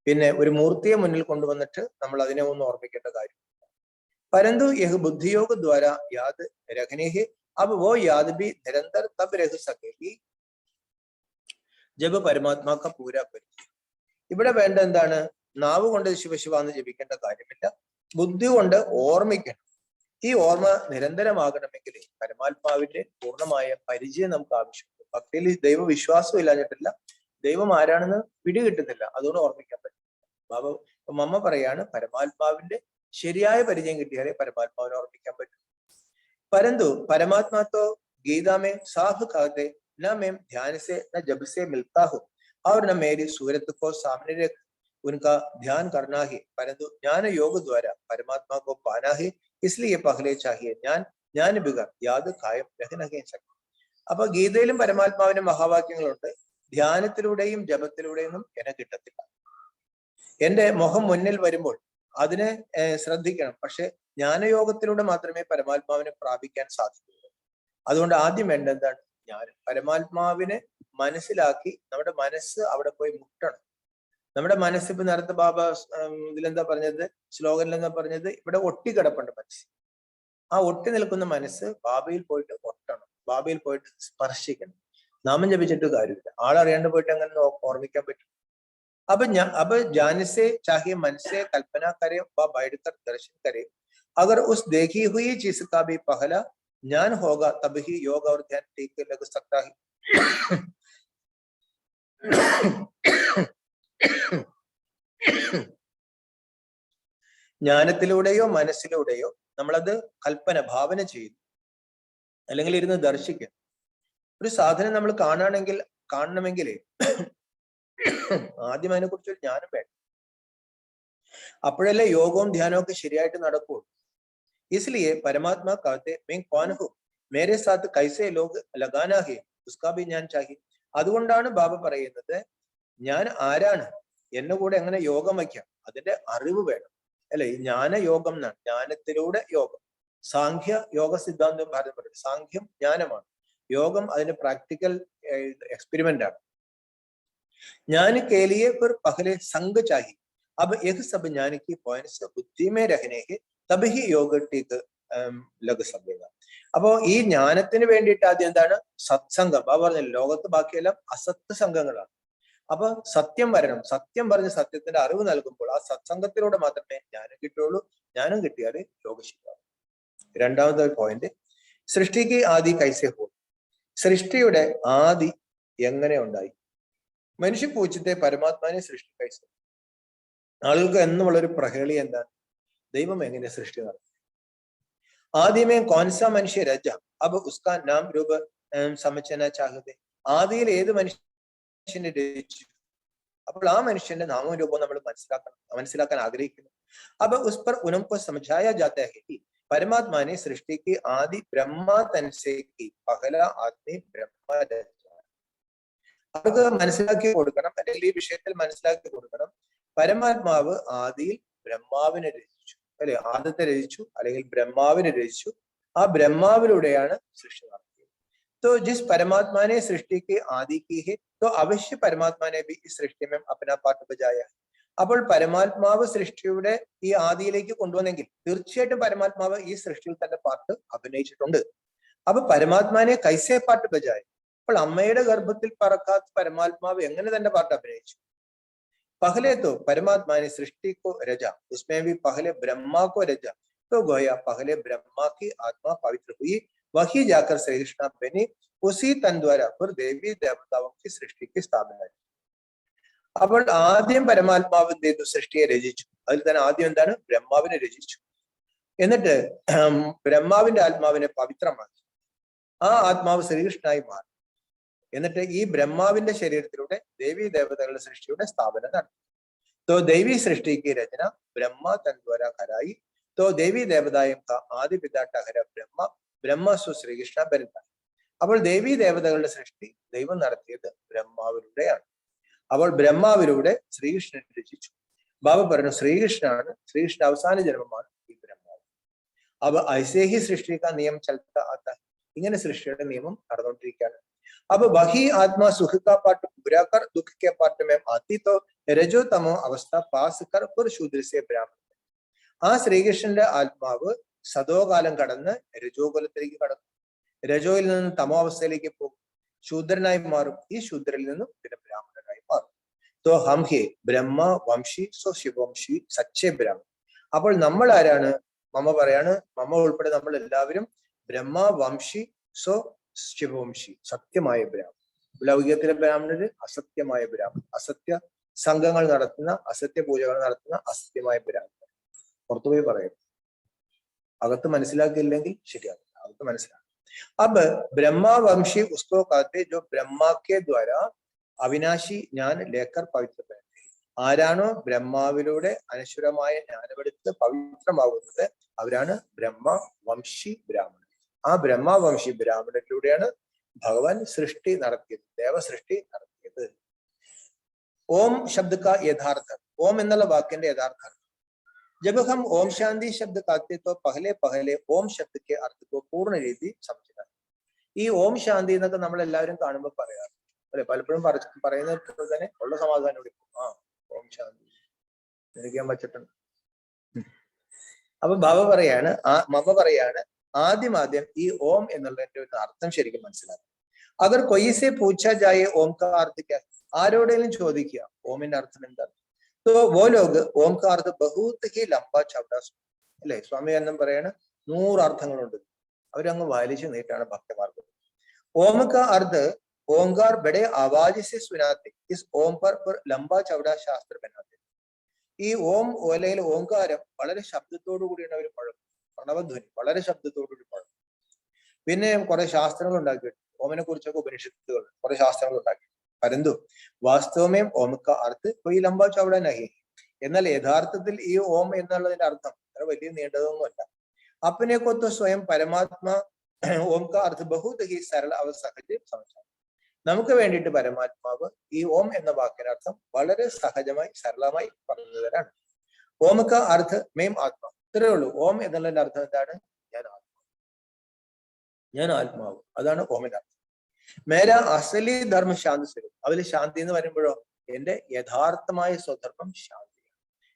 പിന്നെ ഒരു മൂർത്തിയെ മുന്നിൽ കൊണ്ടുവന്നിട്ട് നമ്മൾ അതിനെ ഒന്ന് ഓർമ്മിക്കേണ്ട കാര്യമില്ല. परंतु यह बुद्धियोग द्वारा याद रखने है। अब वो याद भी निरंतर तब रह सकेगी जब परमात्मा का पूरा परिचय. ഇവിടെ വേണ്ട എന്താണ്? നാവ് കൊണ്ട് ശിവശിവ എന്ന് ജപിക്കേണ്ട കാര്യമില്ല, ബുദ്ധി കൊണ്ട് ഓർമ്മിക്കണം. ഈ ഓർമ്മ നിരന്തരമാകണമെങ്കിൽ പരമാത്മാവിന്റെ പൂർണ്ണമായ പരിചയം നമുക്ക് ആവശ്യമുണ്ട്. ഭക്തിയിൽ ദൈവവിശ്വാസം ഇല്ലാഞ്ഞിട്ടില്ല, ദൈവം ആരാണെന്ന് പിടികിട്ടുന്നില്ല, അതുകൊണ്ട് ഓർമ്മിക്കാൻ പറ്റും. ബാബ മമ്മ പറയാണ്, പരമാത്മാവിന്റെ ശരിയായ പരിചയം കിട്ടിയാലേ പരമാത്മാവിനെ ഓർമ്മിക്കാൻ പറ്റും. परंतु परमात्मा तो गीता में साफ कहते, न मैं ध्यान से न जब से मिलता हूँ और न मेरी सूरत को सामने रख उनका ध्यान करना है, परंतु ज्ञान योग द्वारा परमात्मा को पाना है, इसलिए पहले चाहिए ज्ञान, ज्ञान बिगड़ याद कायम रह नहीं सकता. അപ്പൊ ഗീതയിലും പരമാത്മാവിന്റെ മഹാവാക്യങ്ങളുണ്ട്. ധ്യാനത്തിലൂടെയും ജപത്തിലൂടെയും എന്നെ കിട്ടത്തില്ല. എന്റെ മുഖം മുന്നിൽ വരുമ്പോൾ അതിനെ ശ്രദ്ധിക്കണം. പക്ഷെ ജ്ഞാനയോഗത്തിലൂടെ മാത്രമേ പരമാത്മാവിനെ പ്രാപിക്കാൻ സാധിക്കുള്ളൂ. അതുകൊണ്ട് ആദ്യം വേണ്ട എന്താണ്? ജ്ഞാനം. പരമാത്മാവിനെ മനസ്സിലാക്കി നമ്മുടെ മനസ്സ് അവിടെ പോയി മുട്ടണം. നമ്മുടെ മനസ്സ് ഇപ്പൊ നേരത്തെ ബാബ ഇതിലെന്താ പറഞ്ഞത്, ശ്ലോകനിലെന്താ പറഞ്ഞത്, ഇവിടെ ഒട്ടിക്കിടപ്പുണ്ട് മനസ്സ്. ആ ഒട്ടി നിൽക്കുന്ന മനസ്സ് ബാബയിൽ പോയിട്ട് ഒട്ടണം, ബാബയിൽ പോയിട്ട് സ്പർശിക്കണം. നാമം ജപിച്ചിട്ട് കാര്യമില്ല, ആളറിയാണ്ട് പോയിട്ട് അങ്ങനെ ഓർമ്മിക്കാൻ പറ്റും. अब जाने से चाहे मन से कल्पना करे व बैठकर दर्शन करे, अगर उस देखी हुई चीज का भी पहला ज्ञान होगा तब ही योग और ध्यान ठीक लग सकता है. ജ്ഞാനത്തിലൂടെയോ മനസ്സിലൂടെയോ നമ്മളത് കൽപ്പന ഭാവന ചെയ്യുന്നു, അല്ലെങ്കിൽ ഇരുന്ന് ദർശിക്കുക. ഒരു സാധനം നമ്മൾ കാണണമെങ്കിൽ ആദ്യം അതിനെ കുറിച്ചൊരു ജ്ഞാനം വേണം. അപ്പോഴല്ലേ യോഗവും ധ്യാനവും ഒക്കെ ശരിയായിട്ട് നടക്കൂ. इसलिए परमात्मा कहते मैं कौन हूँ, मेरे साथ कैसे लोग लगाना है, उसका भी ज्ञान चाहिए. അതുകൊണ്ടാണ് ബാബ പറയുന്നത്, ഞാൻ ആരാണ്, എന്നെ കൂടെ എങ്ങനെ യോഗം വയ്ക്കാം, അതിന്റെ അറിവ് വേണം. അല്ലെ, ജ്ഞാനയോഗം എന്നാണ്, ജ്ഞാനത്തിലൂടെ യോഗം. സാഖ്യ യോഗ സിദ്ധാന്തം ഭാരതം പറയുന്നത് സാഖ്യം ജ്ഞാനമാണ്, യോഗം അതിന്റെ പ്രാക്ടിക്കൽ എക്സ്പെരിമെന്റ് ആണ്. ज्ञान के लिए फिर पहले संग चाहिए. अब एक सब ज्ञान की पॉइंट्स बुद्धि में रहने हैं, तभी ही योग ठीक लग सकेगा. അപ്പോ ഈ ജ്ഞാനത്തിന് വേണ്ടിയിട്ട് ആദ്യം എന്താണ്? സത്സംഗം. ബാബ പറഞ്ഞ ലോകത്ത് ബാക്കിയെല്ലാം അസത്ത് സംഘങ്ങളാണ്. അപ്പൊ സത്യം വരണം, സത്യം പറഞ്ഞ് സത്യത്തിന്റെ അറിവ് നൽകുമ്പോൾ ആ സത്സംഗത്തിലൂടെ മാത്രമേ ജ്ഞാനം കിട്ടുള്ളൂ. ജ്ഞാനം കിട്ടിയാൽ യോഗ ശരിയാവും. രണ്ടാമത്തെ പോയിന്റ്, സൃഷ്ടിക്ക് ആദി കൈസെ ഹോ, സൃഷ്ടിയുടെ ആദി എങ്ങനെ ഉണ്ടായി? മനുഷ്യ പൂച്ചത്തെ പരമാത്മാനെ സൃഷ്ടി കൈസെ. ആളുകൾക്ക് എന്നുമുള്ളൊരു പ്രഹേളി എന്താണ്? ദൈവം എങ്ങനെ സൃഷ്ടി നടത്തി? ആദ്യമേ കോൺസാ മനുഷ്യ രജ, അബ് ഉസ്കാ നാം രൂപ സമച്ചന ചാഹത്തെ. ആദിയിൽ ഏത് മനുഷ്യനെ രചിച്ചു? അപ്പോൾ ആ മനുഷ്യന്റെ നാമവും രൂപവും നമ്മൾ മനസ്സിലാക്കാൻ ആഗ്രഹിക്കുന്നു. അബ് ഉസ് पर उनको समझाया जाता है कि परमात्मा ने सृष्टि की आदि ब्रह्मा तन से की, पहला आदमी ब्रह्मा रचा. അവർക്ക് മനസ്സിലാക്കി കൊടുക്കണം, അല്ലെങ്കിൽ ഈ വിഷയത്തിൽ മനസ്സിലാക്കി കൊടുക്കണം. പരമാത്മാവ് ആദിയിൽ ബ്രഹ്മാവിനെ രചിച്ചു, അല്ലെ, ആദത്തെ രചിച്ചു, അല്ലെങ്കിൽ ബ്രഹ്മാവിനെ രചിച്ചു. ആ ബ്രഹ്മാവിലൂടെയാണ് സൃഷ്ടി നടത്തിയത്. तो जिस परमात्मा ने सृष्टि की आदि की है, तो अवश्य परमात्मा ने भी इस सृष्टि में अपना पार्ट बजाया है. അപ്പോൾ പരമാത്മാവ് സൃഷ്ടിയുടെ ഈ ആദിയിലേക്ക് കൊണ്ടുവന്നെങ്കിൽ തീർച്ചയായിട്ടും പരമാത്മാവ് ഈ സൃഷ്ടിയിൽ തന്നെ പാർട്ട് അഭിനയിച്ചിട്ടുണ്ട്. അപ്പൊ പരമാത്മാനെ കൈസേ പാട്ട് ബജായ. അപ്പോൾ അമ്മയുടെ ഗർഭത്തിൽ പറക്കാത്ത പരമാത്മാവ് എങ്ങനെ തന്റെ പാട്ട് അഭിനയിച്ചു? पहले तो परमात्मा ने सृष्टि को रचा, उसमें भी पहले ब्रह्मा को रचा. तो गोया पहले ब्रह्मा की आत्मा पवित्र हुई, वही जाकर श्री कृष्ण बनी, उसी तन द्वारा फिर देवी देवताओं की सृष्टि की स्थापना. അപ്പോൾ ആദ്യം പരമാത്മാവ് എന്ത് ചെയ്തു? സൃഷ്ടിയെ രചിച്ചു. അതിൽ തന്നെ ആദ്യം എന്താണ്? ബ്രഹ്മാവിനെ രചിച്ചു. എന്നിട്ട് ബ്രഹ്മാവിന്റെ ആത്മാവിനെ പവിത്രമാക്കി. ആ ആത്മാവ് ശ്രീകൃഷ്ണനായി മാറി. എന്നിട്ട് ഈ ബ്രഹ്മാവിന്റെ ശരീരത്തിലൂടെ ദേവീ ദേവതകളുടെ സൃഷ്ടിയുടെ സ്ഥാപനം നടത്തി. तो दैवी सृष्टि की रचना ब्रह्मा तन द्वारा कराई, तो देवी देवताओं का आदि पिता ठहरा ब्रह्मा, ब्रह्मा सु ശ്രീകൃഷ്ണ ബരുത്തായി. അപ്പോൾ ദേവീ ദേവതകളുടെ സൃഷ്ടി ദൈവം നടത്തിയത് ബ്രഹ്മാവിലൂടെയാണ്. അപ്പോൾ ബ്രഹ്മാവിലൂടെ ശ്രീകൃഷ്ണൻ രചിച്ചു. ബാബ പറഞ്ഞു ശ്രീകൃഷ്ണനാണ്, ശ്രീകൃഷ്ണ അവസാന ജന്മമാണ് ഈ ബ്രഹ്മാവ്. अब ऐसे ही सृष्टि का नियम चलता आता है. ഇങ്ങനെ സൃഷ്ടിയുടെ നിയമം നടന്നുകൊണ്ടിരിക്കുകയാണ്. अब वही आत्मा सुख का पाठ बुरा कर दुख के पाठ में आती तो രജോ തമോ അവസ്ഥ പാസ് കർ പുർ ശൂദ്ര സേ ബ്രാഹ്മണ. ആ ശ്രീകൃഷ്ണന്റെ ആത്മാവ് സദോകാലം കടന്ന് രജോകുലത്തിലേക്ക് കടന്നു. രജോയിൽ നിന്ന് തമോ അവസ്ഥയിലേക്ക് പോകും, ശൂദ്രനായി മാറും. ഈ ശൂദ്രനിൽ നിന്നും പിന്നെ ബ്രാഹ്മണനായി മാറും. तो हम ही ബ്രഹ്മ വംശി സോ ശിവംശി സച്ചേ ബ്രാഹ്മൺ. അപ്പോൾ നമ്മൾ ആരാണ്? മമ്മ പറയാണ്, മമ്മ ഉൾപ്പെടെ നമ്മൾ എല്ലാവരും ബ്രഹ്മ വംശി സോ ശിവവംശി, സത്യമായ ബ്രാഹ്മൺ. ലൗകികത്തിലെ ബ്രാഹ്മണര് അസത്യമായ ബ്രാഹ്മൺ, അസത്യ സംഘങ്ങൾ നടത്തുന്ന, അസത്യ പൂജകൾ നടത്തുന്ന അസത്യമായ ബ്രാഹ്മണർ. പുറത്തുപോയി പറയരുത്, അകത്ത് മനസ്സിലാക്കിയില്ലെങ്കിൽ ശരിയാകും, അകത്ത് മനസ്സിലാക്കും. अब ब्रह्मा वंशी उसको कहते जो ब्रह्मा के द्वारा അവിനാശി ജ്ഞാൻ ലേക്കർ പവിത്രപ്പെടുത്തി. ആരാണോ ബ്രഹ്മാവിലൂടെ അനശ്വരമായ ജ്ഞാനമെടുത്ത് പവിത്രമാകുന്നത് അവരാണ് ബ്രഹ്മ വംശി ബ്രാഹ്മണൻ. ആ ബ്രഹ്മ വംശി ബ്രാഹ്മണനിലൂടെയാണ് ഭഗവാൻ സൃഷ്ടി നടത്തിയത്, ദേവസൃഷ്ടി നടത്തിയത്. ഓം ശബ്ദ കാ യഥാർത്ഥം, ഓം എന്നുള്ള വാക്കിന്റെ യഥാർത്ഥം. जब हम ओम शांति शब्द कहते तो पहले पहले ओम शब्द के अर्थ को पूर्ण രീതി समझना. ഈ ഓം ശാന്തി എന്നൊക്കെ നമ്മൾ എല്ലാവരും കാണുമ്പോൾ പറയാറ് അല്ലെ, പലപ്പോഴും പറയുന്നത് തന്നെ ഉള്ള സമാധാനം വിളിക്കും, ആ ഓം ശാന്തി എനിക്കാൻ പറ്റിട്ടുണ്ട്. അപ്പൊ ബാബ പറയാണ്, മമ്മ പറയാണ്, ആദ്യം ഈ ഓം എന്നുള്ളതിന്റെ ഒരു അർത്ഥം ശരിക്കും മനസ്സിലാക്കും. അഗർ കൊയ്സെ പൂച്ചാ ജായേ ഓം കാ അർത്ഥ ക്യാ, ആരോടെങ്കിലും ചോദിക്കുക ഓമിന്റെ അർത്ഥം എന്താണ്? तो वो लोग ओम का अर्थ बहुत ही लंबा चौड़ा അല്ലെ, സ്വാമി എന്നും പറയാണ് 100 അർത്ഥങ്ങളുണ്ട്, അവരങ്ങ് വാലിച്ച് നീട്ടാണ് ഭക്തമാർഗം. ओम का अर्थ ओंकार बड़े आवाज से सुनाते, इस ओम पर लंबा चौड़ा शास्त्र बनाते. ഈ ഓം ഓലയിൽ ഓങ്കാരം വളരെ ശബ്ദത്തോടു കൂടിയാണ് അവർ പഴം, പ്രണവധ്വനി വളരെ ശബ്ദത്തോടുകൂടി പഴം. പിന്നെ കുറെ ശാസ്ത്രങ്ങൾ ഉണ്ടാക്കിയിട്ട് ഓമിനെ കുറിച്ചൊക്കെ ഉപനിഷത്തുകൾ കുറെ ശാസ്ത്രങ്ങൾ ഉണ്ടാക്കി. പരന്തു വാസ്തവമേം ഓം കാ അർത്ഥ കൊയ് ലംബാ ചൗടാ നഹി. എന്നാൽ യഥാർത്ഥത്തിൽ ഈ ഓം എന്നുള്ളതിന്റെ അർത്ഥം അത്ര വലിയ നീണ്ടതൊന്നുമല്ല. അപ്പനെ കൊത്ത് സ്വയം പരമാത്മാ ഓം കാ അർത്ഥ ബഹുത് ഹി സരള അവ സഹജ സമझा. നമുക്ക് വേണ്ടിയിട്ട് പരമാത്മാവ് ഈ ഓം എന്ന വാക്കിന്റെ അർത്ഥം വളരെ സഹജമായി സരളമായി പറഞ്ഞു തരാണ്. ഓം കാ അർത്ഥ മേം ആത്മാ, ഇത്രയേ ഉള്ളൂ. ഓം എന്നുള്ളതിന്റെ അർത്ഥം എന്താണ്? ഞാൻ ആത്മാവ്, അതാണ് ഓമിന്റെ അർത്ഥം. മേര അസലി ധർമ്മ ശാന്തി സ്വരൂപം. അതിൽ ശാന്തി എന്ന് പറയുമ്പോഴോ എന്റെ യഥാർത്ഥമായ സ്വധർമ്മം ശാന്തിയാണ്.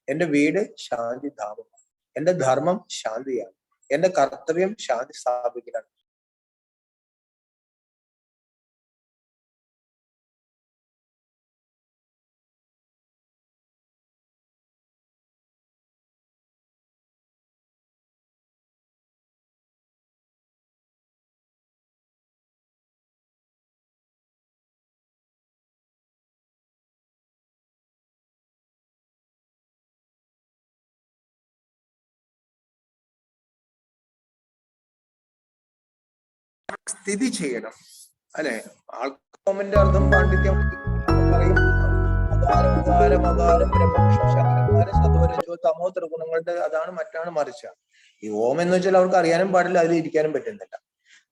എന്റെ വീട് ശാന്തിധാമമാണ്, എന്റെ ധർമ്മം ശാന്തിയാണ്, എന്റെ കർത്തവ്യം ശാന്തി സ്ഥാപിക്കലാണ്. സ്ഥിതി ചെയ്യണം അല്ലെ. ആൾക്കോമിന്റെ അർത്ഥം പാണ്ഡിത്യം പറയും, തമോ ത്രിഗുണങ്ങളുടെ അതാണ് മറ്റാണ് മറിച്ച. ഈ ഓം എന്ന് വെച്ചാൽ അവർക്ക് അറിയാനും പാടില്ല, അതിൽ ഇരിക്കാനും പറ്റുന്നില്ല.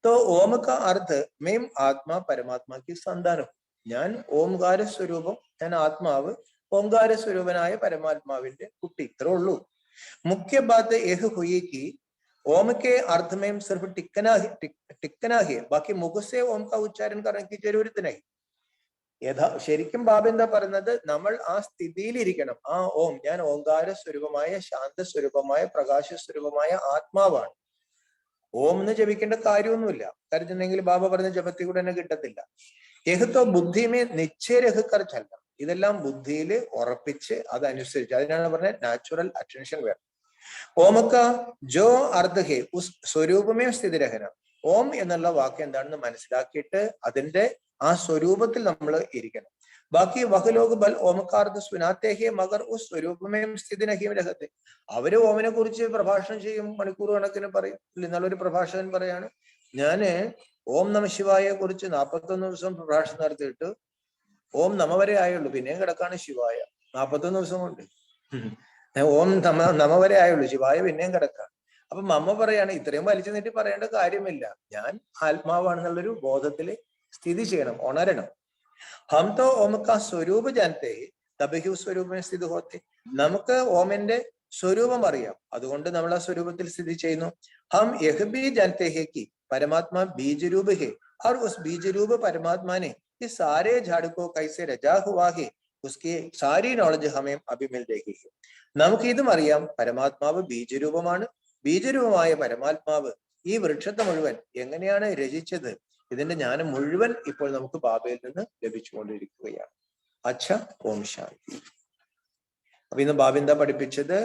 तो ओम का अर्थ മേം ആത്മാ പരമാത്മാക്ക് സന്താനം. ഞാൻ ഓംകാര സ്വരൂപം, ഞാൻ ആത്മാവ്, ഓംകാര സ്വരൂപനായ പരമാത്മാവിന്റെ കുട്ടി, ഇത്രേ ഉള്ളൂ. മുഖ്യ ബാത്ത് ഏഹ് ഹുയി കി ओम के अर्थ में सिर्फ टिकना ही, बाकी मुख से ओम का उच्चारण करने की जरूरत नहीं. ശരിക്കും ബാബ എന്താ പറയുന്നത്? നമ്മൾ ആ സ്ഥിതിയിൽ ഇരിക്കണം. ആ ഓം, ഞാൻ ഓംകാര സ്വരൂപമായ ശാന്ത സ്വരൂപമായ പ്രകാശ സ്വരൂപമായ ആത്മാവാണ്. ഓം എന്ന് ജപിക്കേണ്ട കാര്യമൊന്നുമില്ല. കരുതുന്നെങ്കിൽ ബാബ പറഞ്ഞ ജപത്തിൽ കൂടെ തന്നെ കിട്ടത്തില്ല. യഹ്തോ ബുദ്ധിമേ നിശ്ചയരഹക്കർച്ചല്ല, ഇതെല്ലാം ബുദ്ധിയിൽ ഉറപ്പിച്ച് അതനുസരിച്ച്, അതിനാണ് പറഞ്ഞത് നാച്ചുറൽ അറ്റൻഷൻ വേണം. ഓം കാ ജോ അർദ്ധ ഹേ ഉസ് സ്വരൂപമേ സ്ഥിതി രഹന. ഓം എന്നുള്ള വാക്ക് എന്താണെന്ന് മനസ്സിലാക്കിയിട്ട് അതിന്റെ ആ സ്വരൂപത്തിൽ നമ്മൾ ഇരിക്കണം. ബാക്കി വഹലോക് ബൽ ഓമക്കാർദ്ധ സുനാത്തേ ഹേ മഗർ ഉസ് സ്വരൂപമേ സ്ഥിതി നഹീം രഹത്തെ. അവര് ഓമിനെ കുറിച്ച് പ്രഭാഷണം ചെയ്യും, മണിക്കൂർ കണക്കിന് പറയും. ഇന്നുള്ളൊരു പ്രഭാഷകൻ പറയാണ്, ഞാന് ഓം നമ ശിവായെ കുറിച്ച് 41 ദിവസം പ്രഭാഷണം നടത്തിയിട്ട് ഓം നമ വരെ ആയുള്ളൂ, പിന്നെയും കിടക്കാണ് ശിവായ 41 ദിവസം കൊണ്ട്. ഓം നമ വരെ ആയുള്ളൂ, ശിവായ പിന്നെയും കിടക്കാണ്. അപ്പൊ മമ്മ പറയാണ് ഇത്രയും വലിച്ചു നീട്ടി പറയേണ്ട കാര്യമില്ല, ഞാൻ ആത്മാവാണെന്നുള്ളൊരു ബോധത്തില് സ്ഥിതി ചെയ്യണം, ഉണരണം. ഹം തോ ഓം കാ സ്വരൂപ ജാനത്തെ തബഹി സ്വരൂപം സ്ഥിതി ഹോത്തെ. നമുക്ക് ഓമിന്റെ സ്വരൂപം അറിയാം, അതുകൊണ്ട് നമ്മൾ ആ സ്വരൂപത്തിൽ സ്ഥിതി ചെയ്യുന്നു. ഹം യഹ് ബി ജാനത്തെ ഹെ കി പരമാത്മാ ബീജരൂപ ഹെ और उस बीज रूप परमात्मा ने ये सारे झाड़ को कैसे रजा हुआ है उसकी सारी നോളജ് हमें अभी मिल रही है. നമുക്ക് ഇതും അറിയാം, പരമാത്മാവ് ബീജരൂപമാണ്. ബീജരൂപമായ പരമാത്മാവ് ഈ വൃക്ഷത്തെ മുഴുവൻ എങ്ങനെയാണ് രചിച്ചത്, ഇതിന്റെ ജ്ഞാനം മുഴുവൻ ഇപ്പോൾ നമുക്ക് ബാബയിൽ നിന്ന് ലഭിച്ചുകൊണ്ടിരിക്കുകയാണ്. അച്ഛ ഓം ശാന്തി. അപ്പൊ ഇന്ന് ബാബ എന്താ പഠിപ്പിച്ചത്?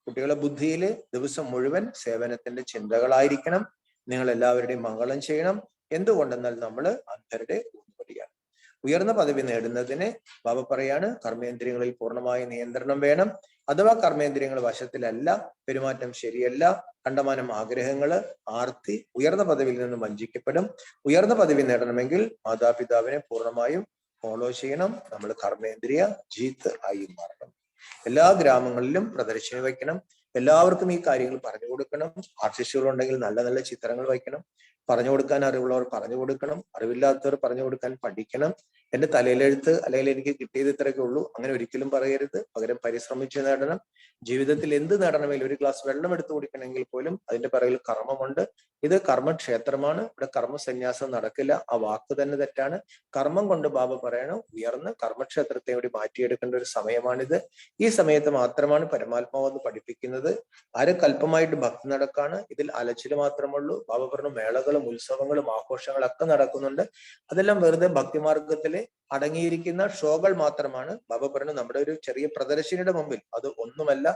കുട്ടികളുടെ ബുദ്ധിയിൽ ദിവസം മുഴുവൻ സേവനത്തിന്റെ ചിന്തകളായിരിക്കണം. നിങ്ങൾ എല്ലാവരുടെയും മംഗളം ചെയ്യണം. എന്തുകൊണ്ടെന്നാൽ നമ്മൾ അന്ധരുടെ ഊന്നുവടിയാണ്. ഉയർന്ന പദവി നേടുന്നതിന് ബാബ പറയാണ് കർമ്മേന്ദ്രിയങ്ങളിൽ പൂർണ്ണമായ നിയന്ത്രണം വേണം. അഥവാ കർമ്മേന്ദ്രിയങ്ങൾ വശത്തിലല്ല, പെരുമാറ്റം ശരിയല്ല, കണ്ടമാനം ആഗ്രഹങ്ങള്, ആർത്തി ഉയർന്ന പദവിയിൽ നിന്ന് വഞ്ചിക്കപ്പെടും. ഉയർന്ന പദവി നേടണമെങ്കിൽ മാതാപിതാവിനെ പൂർണ്ണമായും ഫോളോ ചെയ്യണം. നമ്മൾ കർമ്മേന്ദ്രിയ ജീത്ത് ആയി മാറണം. എല്ലാ ഗ്രാമങ്ങളിലും പ്രദർശനം വയ്ക്കണം. എല്ലാവർക്കും ഈ കാര്യങ്ങൾ പറഞ്ഞു കൊടുക്കണം. ആർട്ടിസ്റ്റുകൾ ഉണ്ടെങ്കിൽ നല്ല നല്ല ചിത്രങ്ങൾ വയ്ക്കണം. പറഞ്ഞു കൊടുക്കാൻ അറിവുള്ളവർ പറഞ്ഞു കൊടുക്കണം, അറിവില്ലാത്തവർ പറഞ്ഞു കൊടുക്കാൻ പഠിക്കണം. എന്റെ തലയിലെഴുത്ത് അല്ലെങ്കിൽ എനിക്ക് കിട്ടിയത് ഇത്രയൊക്കെ ഉള്ളൂ അങ്ങനെ ഒരിക്കലും പറയരുത്. പകരം പരിശ്രമിച്ച് നേടണം. ജീവിതത്തിൽ എന്ത് നേടണമെങ്കിൽ ഒരു ഗ്ലാസ് വെള്ളം എടുത്തു കുടിക്കണമെങ്കിൽ പോലും അതിന്റെ പിറകിൽ കർമ്മമുണ്ട്. ഇത് കർമ്മക്ഷേത്രമാണ്, ഇവിടെ കർമ്മസന്യാസം നടക്കില്ല. ആ വാക്ക് തന്നെ തെറ്റാണ്. കർമ്മം കൊണ്ട് ബാബ പറയണം ഉയർന്ന് കർമ്മക്ഷേത്രത്തെ കൂടി മാറ്റിയെടുക്കേണ്ട ഒരു സമയമാണിത്. ഈ സമയത്ത് മാത്രമാണ് പരമാത്മാവെന്ന് പഠിപ്പിക്കുന്നത്. അരക്കല്പമായിട്ട് ഭക്തി നടക്കാണ്, ഇതിൽ അലച്ചില് മാത്രമുള്ളൂ. ബാബ പറഞ്ഞു മേളകളും ഉത്സവങ്ങളും ആഘോഷങ്ങളൊക്കെ നടക്കുന്നുണ്ട്. അതെല്ലാം വെറുതെ ഭക്തിമാർഗത്തില് അടങ്ങിയിരിക്കുന്ന ഷോകൾ മാത്രമാണ്. ബാബ പറഞ്ഞു നമ്മുടെ ഒരു ചെറിയ പ്രദർശനിയുടെ മുമ്പിൽ അത് ഒന്നുമല്ല.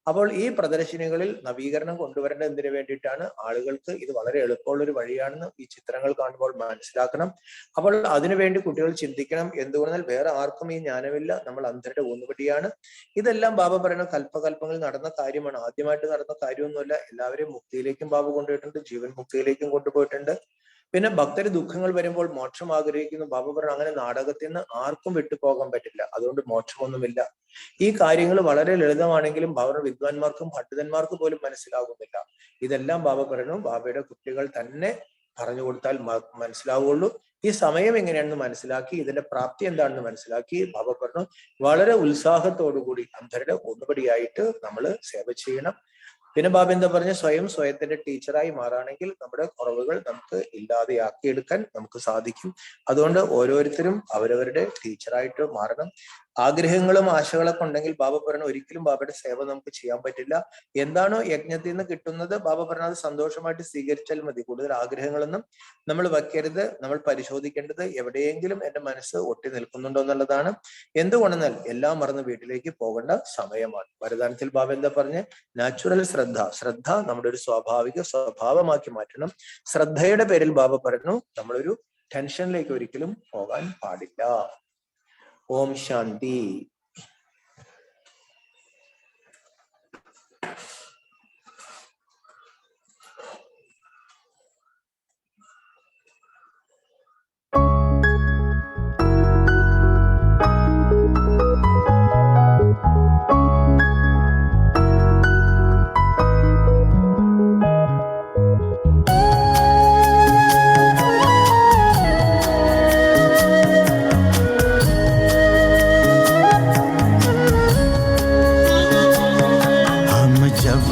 അപ്പോൾ ഈ പ്രദർശനികളിൽ നവീകരണം കൊണ്ടുവരേണ്ടത് എന്തിനു വേണ്ടിയിട്ടാണ്? ആളുകൾക്ക് ഇത് വളരെ എളുപ്പമുള്ള ഒരു വഴിയാണെന്ന് ഈ ചിത്രങ്ങൾ കാണുമ്പോൾ മനസ്സിലാക്കണം. അപ്പോൾ അതിനുവേണ്ടി കുട്ടികൾ ചിന്തിക്കണം. എന്തുകൊണ്ടാൽ വേറെ ആർക്കും ഈ ജ്ഞാനമില്ല, നമ്മൾ അന്ധരുടെ ഊന്നുവടിയാണ്. ഇതെല്ലാം ബാബ പറയുന്ന കൽപ്പകൽപ്പങ്ങളിൽ നടന്ന കാര്യമാണ്, ആദ്യമായിട്ട് നടന്ന കാര്യമൊന്നുമല്ല. എല്ലാവരെയും മുക്തിയിലേക്കും ബാബ കൊണ്ടുപോയിട്ടുണ്ട്, ജീവൻ മുക്തിയിലേക്കും കൊണ്ടുപോയിട്ടുണ്ട്. പിന്നെ ഭക്തര് ദുഃഖങ്ങൾ വരുമ്പോൾ മോക്ഷം ആഗ്രഹിക്കുന്നു. ബാബ പറഞ്ഞു അങ്ങനെ നാടകത്തിൽ നിന്ന് ആർക്കും വിട്ടുപോകാൻ പറ്റില്ല, അതുകൊണ്ട് മോക്ഷമൊന്നുമില്ല. ഈ കാര്യങ്ങൾ വളരെ ലളിതമാണെങ്കിലും ബാബയുടെ വിദ്വാൻമാർക്കും പണ്ഡിതന്മാർക്കും പോലും മനസ്സിലാകുന്നില്ല. ഇതെല്ലാം ബാബ പറഞ്ഞു ബാബയുടെ കുട്ടികൾ തന്നെ പറഞ്ഞു കൊടുത്താൽ മനസ്സിലാവുള്ളൂ. ഈ സമയം എങ്ങനെയാണെന്ന് മനസ്സിലാക്കി ഇതിന്റെ പ്രാപ്തി എന്താണെന്ന് മനസ്സിലാക്കി ബാബ പറഞ്ഞു വളരെ ഉത്സാഹത്തോടുകൂടി അന്ധരുടെ ഒന്നുപടിയായിട്ട് നമ്മൾ സേവ ചെയ്യണം. പിന്നെ ബാബ എന്താ പറഞ്ഞ സ്വയത്തിന്റെ ടീച്ചറായി മാറുകയാണെങ്കിൽ നമ്മുടെ കുറവുകൾ നമുക്ക് ഇല്ലാതെയാക്കിയെടുക്കാൻ നമുക്ക് സാധിക്കും. അതുകൊണ്ട് ഓരോരുത്തരും അവരവരുടെ ടീച്ചറായിട്ട് മാറണം. ആഗ്രഹങ്ങളും ആശകളൊക്കെ ഉണ്ടെങ്കിൽ ബാബ പറഞ്ഞ ഒരിക്കലും ബാബയുടെ സേവ നമുക്ക് ചെയ്യാൻ പറ്റില്ല. എന്താണോ യജ്ഞത്തിൽ നിന്ന് കിട്ടുന്നത് ബാബ പറഞ്ഞ അത് സന്തോഷമായിട്ട് സ്വീകരിച്ചാൽ മതി. കൂടുതൽ ആഗ്രഹങ്ങളൊന്നും നമ്മൾ വയ്ക്കരുത്. നമ്മൾ പരിശോധിക്കേണ്ടത് എവിടെയെങ്കിലും എന്റെ മനസ്സ് ഒട്ടി നിൽക്കുന്നുണ്ടോ എന്നുള്ളതാണ്. എന്തുകൊണ്ടെന്നാൽ എല്ലാം മറന്ന് വീട്ടിലേക്ക് പോകേണ്ട സമയമാണ്. വരദാനത്തിൽ ബാബ എന്താ പറഞ്ഞ് നാച്ചുറൽ ശ്രദ്ധ നമ്മുടെ ഒരു സ്വാഭാവിക സ്വഭാവമാക്കി മാറ്റണം. ശ്രദ്ധയുടെ പേരിൽ ബാബ പറഞ്ഞു നമ്മളൊരു ടെൻഷനിലേക്ക് ഒരിക്കലും പോകാൻ പാടില്ല. ഓം ശാന്തി.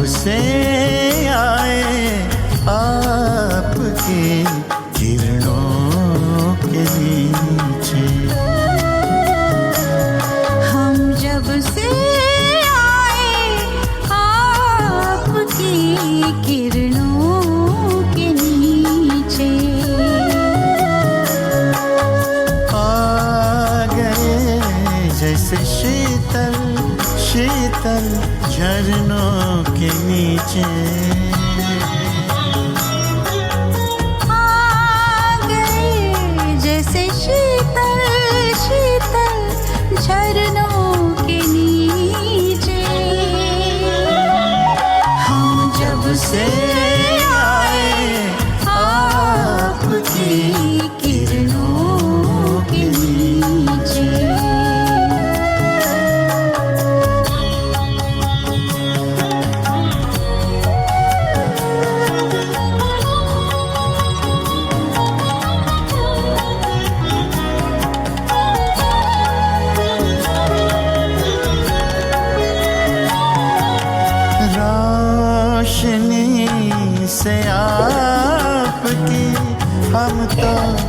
से आए आपके किरणों के नीचे, हम जब से आए आपकी किरणों के नीचे, आ गए जैसे शीतल शीतल झरनों के नीचे, आ गए जैसे शीतल शीतल झरनों के नीचे, हम जब से आए आपकी हम तो